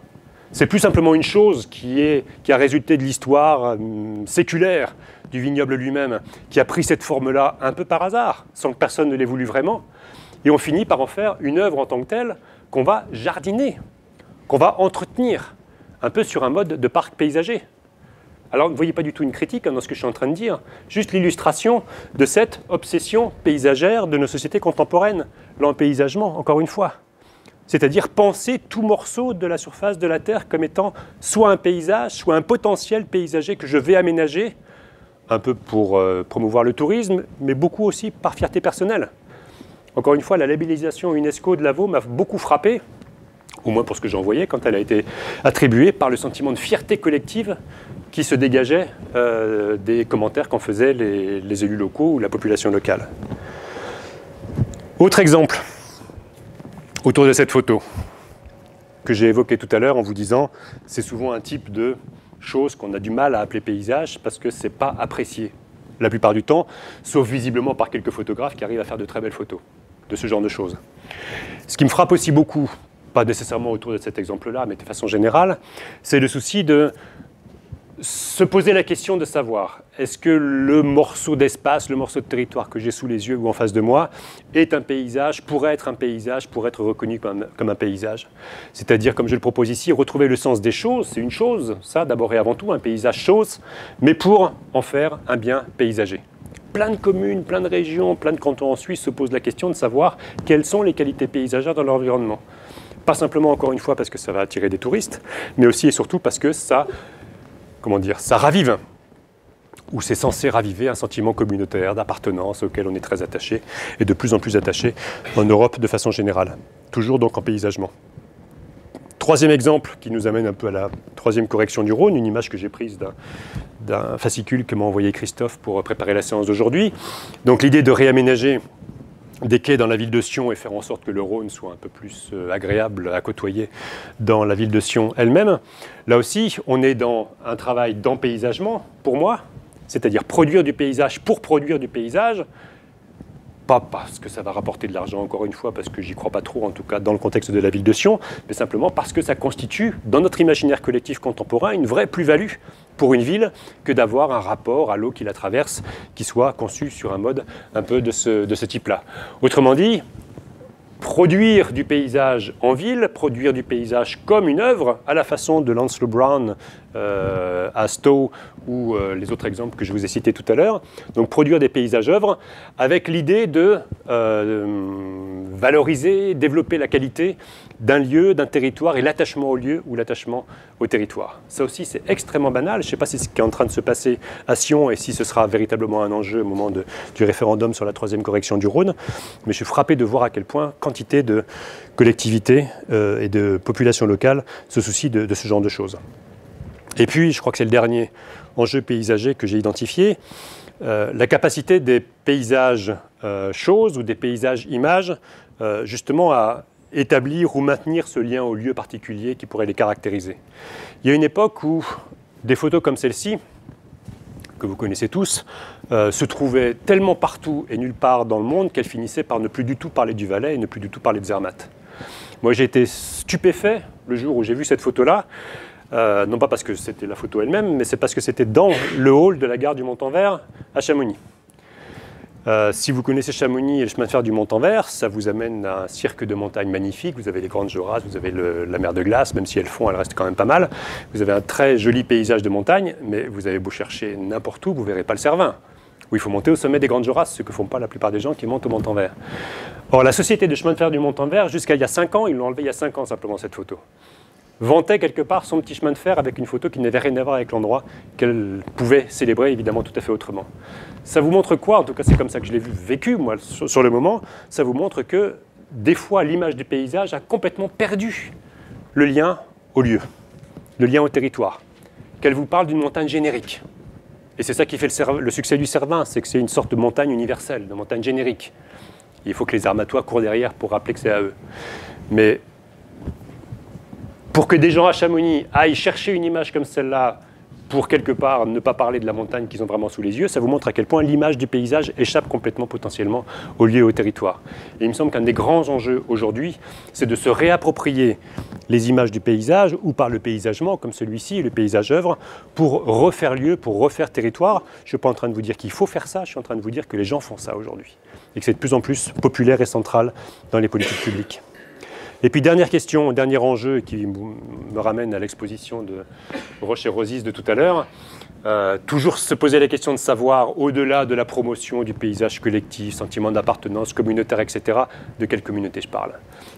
C'est plus simplement une chose qui a résulté de l'histoire séculaire du vignoble lui-même, qui a pris cette forme-là un peu par hasard, sans que personne ne l'ait voulu vraiment. Et on finit par en faire une œuvre en tant que telle qu'on va jardiner, qu'on va entretenir, un peu sur un mode de parc paysager. Alors, ne voyez pas du tout une critique dans ce que je suis en train de dire, juste l'illustration de cette obsession paysagère de nos sociétés contemporaines, l'empaysagement, encore une fois. C'est-à-dire penser tout morceau de la surface de la Terre comme étant soit un paysage, soit un potentiel paysager que je vais aménager, un peu pour promouvoir le tourisme, mais beaucoup aussi par fierté personnelle. Encore une fois, la labellisation UNESCO de Lavaux m'a beaucoup frappé, au moins pour ce que j'en voyais, quand elle a été attribuée par le sentiment de fierté collective qui se dégageait des commentaires qu'en faisaient les élus locaux ou la population locale. Autre exemple, autour de cette photo, que j'ai évoqué tout à l'heure en vous disant, c'est souvent un type de chose qu'on a du mal à appeler paysage parce que ce n'est pas apprécié la plupart du temps, sauf visiblement par quelques photographes qui arrivent à faire de très belles photos de ce genre de choses. Ce qui me frappe aussi beaucoup, pas nécessairement autour de cet exemple-là, mais de façon générale, c'est le souci de se poser la question de savoir, est-ce que le morceau d'espace, le morceau de territoire que j'ai sous les yeux ou en face de moi est un paysage, pourrait être reconnu comme un paysage. C'est-à-dire, comme je le propose ici, retrouver le sens des choses, c'est une chose, ça d'abord et avant tout, un paysage chose, mais pour en faire un bien paysager. Plein de communes, plein de régions, plein de cantons en Suisse se posent la question de savoir quelles sont les qualités paysagères dans leur environnement. Pas simplement, encore une fois, parce que ça va attirer des touristes, mais aussi et surtout parce que ça ravive, ou c'est censé raviver un sentiment communautaire, d'appartenance auquel on est très attaché, et de plus en plus attaché en Europe de façon générale. Toujours donc en paysagement. Troisième exemple qui nous amène un peu à la troisième correction du Rhône, une image que j'ai prise d'un fascicule que m'a envoyé Christophe pour préparer la séance d'aujourd'hui. Donc l'idée de réaménager des quais dans la ville de Sion et faire en sorte que le Rhône soit un peu plus agréable à côtoyer dans la ville de Sion elle-même. Là aussi, on est dans un travail d'empaysagement, pour moi, c'est-à-dire produire du paysage pour produire du paysage, pas parce que ça va rapporter de l'argent, encore une fois, parce que j'y crois pas trop, en tout cas dans le contexte de la ville de Sion, mais simplement parce que ça constitue, dans notre imaginaire collectif contemporain, une vraie plus-value pour une ville que d'avoir un rapport à l'eau qui la traverse qui soit conçu sur un mode un peu de ce type-là. Autrement dit, produire du paysage en ville, produire du paysage comme une œuvre, à la façon de Lancelot Brown à Stowe ou les autres exemples que je vous ai cités tout à l'heure. Donc produire des paysages-œuvres avec l'idée de valoriser, développer la qualité d'un lieu, d'un territoire et l'attachement au lieu ou l'attachement au territoire. Ça aussi, c'est extrêmement banal. Je ne sais pas si c'est ce qui est en train de se passer à Sion et si ce sera véritablement un enjeu au moment du référendum sur la 3e correction du Rhône. Mais je suis frappé de voir à quel point quantité de collectivités et de populations locales se soucient de ce genre de choses. Et puis, je crois que c'est le dernier enjeu paysager que j'ai identifié, la capacité des paysages choses ou des paysages images justement à établir ou maintenir ce lien au lieu particulier qui pourrait les caractériser. Il y a une époque où des photos comme celle-ci, que vous connaissez tous, se trouvaient tellement partout et nulle part dans le monde qu'elles finissaient par ne plus du tout parler du Valais et ne plus du tout parler de Zermatt. Moi, j'ai été stupéfait le jour où j'ai vu cette photo-là, non pas parce que c'était la photo elle-même, mais c'est parce que c'était dans le hall de la gare du Mont-en-Vert à Chamonix. Si vous connaissez Chamonix et le chemin de fer du Mont-en-Vert, ça vous amène à un cirque de montagnes magnifique. Vous avez les Grandes Jorasses, vous avez la mer de glace, même si elles fond, elle reste quand même pas mal. Vous avez un très joli paysage de montagne, mais vous avez beau chercher n'importe où, vous ne verrez pas le Cervin, où il faut monter au sommet des Grandes Jorasses, ce que ne font pas la plupart des gens qui montent au Mont-en-Vert. Or, la société de chemin de fer du Mont-en-Vert, jusqu'à il y a 5 ans, ils l'ont enlevé il y a 5 ans simplement cette photo, vantait quelque part son petit chemin de fer avec une photo qui n'avait rien à voir avec l'endroit qu'elle pouvait célébrer évidemment tout à fait autrement. Ça vous montre quoi? En tout cas, c'est comme ça que je l'ai vécu, moi, sur le moment. Ça vous montre que, des fois, l'image du paysage a complètement perdu le lien au lieu, le lien au territoire. Qu'elle vous parle d'une montagne générique. Et c'est ça qui fait le succès du Cervin, c'est que c'est une sorte de montagne universelle, de montagne générique. Il faut que les armatoires courent derrière pour rappeler que c'est à eux. Mais pour que des gens à Chamonix aillent chercher une image comme celle-là, pour quelque part ne pas parler de la montagne qu'ils ont vraiment sous les yeux, ça vous montre à quel point l'image du paysage échappe complètement potentiellement au lieu et au territoire. Et il me semble qu'un des grands enjeux aujourd'hui, c'est de se réapproprier les images du paysage ou par le paysagement, comme celui-ci, le paysage-œuvre, pour refaire lieu, pour refaire territoire. Je ne suis pas en train de vous dire qu'il faut faire ça, je suis en train de vous dire que les gens font ça aujourd'hui. Et que c'est de plus en plus populaire et central dans les politiques publiques. Et puis dernière question, dernier enjeu qui me ramène à l'exposition de Roche-et-Rosis de tout à l'heure, toujours se poser la question de savoir, au-delà de la promotion du paysage collectif, sentiment d'appartenance communautaire, etc., de quelle communauté je parle?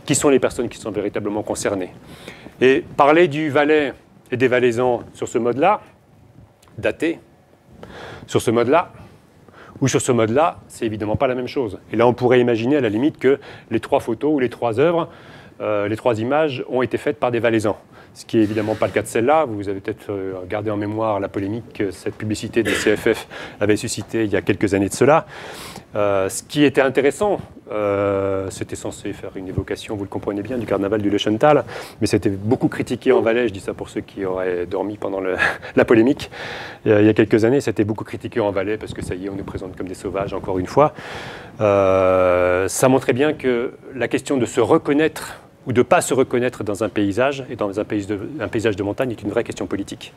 Qui sont les personnes qui sont véritablement concernées? Et parler du Valais et des Valaisans sur ce mode-là, daté, sur ce mode-là, ou sur ce mode-là, c'est évidemment pas la même chose. Et là, on pourrait imaginer à la limite que les 3 photos ou les 3 œuvres, les 3 images ont été faites par des Valaisans. Ce qui n'est évidemment pas le cas de celle-là. Vous avez peut-être gardé en mémoire la polémique que cette publicité des CFF avait suscité il y a quelques années de cela. Ce qui était intéressant, c'était censé faire une évocation, vous le comprenez bien, du carnaval du Löschental, mais c'était beaucoup critiqué en Valais, je dis ça pour ceux qui auraient dormi pendant la polémique. Il y a quelques années, c'était beaucoup critiqué en Valais parce que ça y est, on nous présente comme des sauvages, encore une fois. Ça montrait bien que la question de se reconnaître ou de ne pas se reconnaître dans un paysage, et dans un paysage de montagne, est une vraie question politique.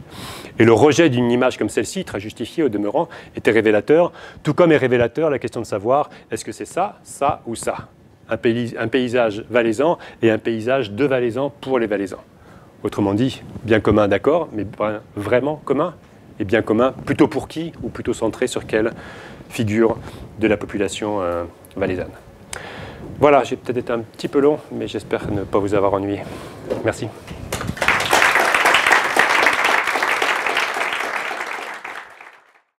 Et le rejet d'une image comme celle-ci, très justifiée au demeurant, était révélateur, tout comme est révélateur la question de savoir, est-ce que c'est ça, ça ou ça? Un paysage valaisan et un paysage de Valaisans pour les Valaisans. Autrement dit, bien commun, d'accord, mais vraiment commun? Et bien commun, plutôt pour qui, ou plutôt centré sur quelle figure de la population valaisanne? Voilà, j'ai peut-être été un petit peu long, mais j'espère ne pas vous avoir ennuyé. Merci.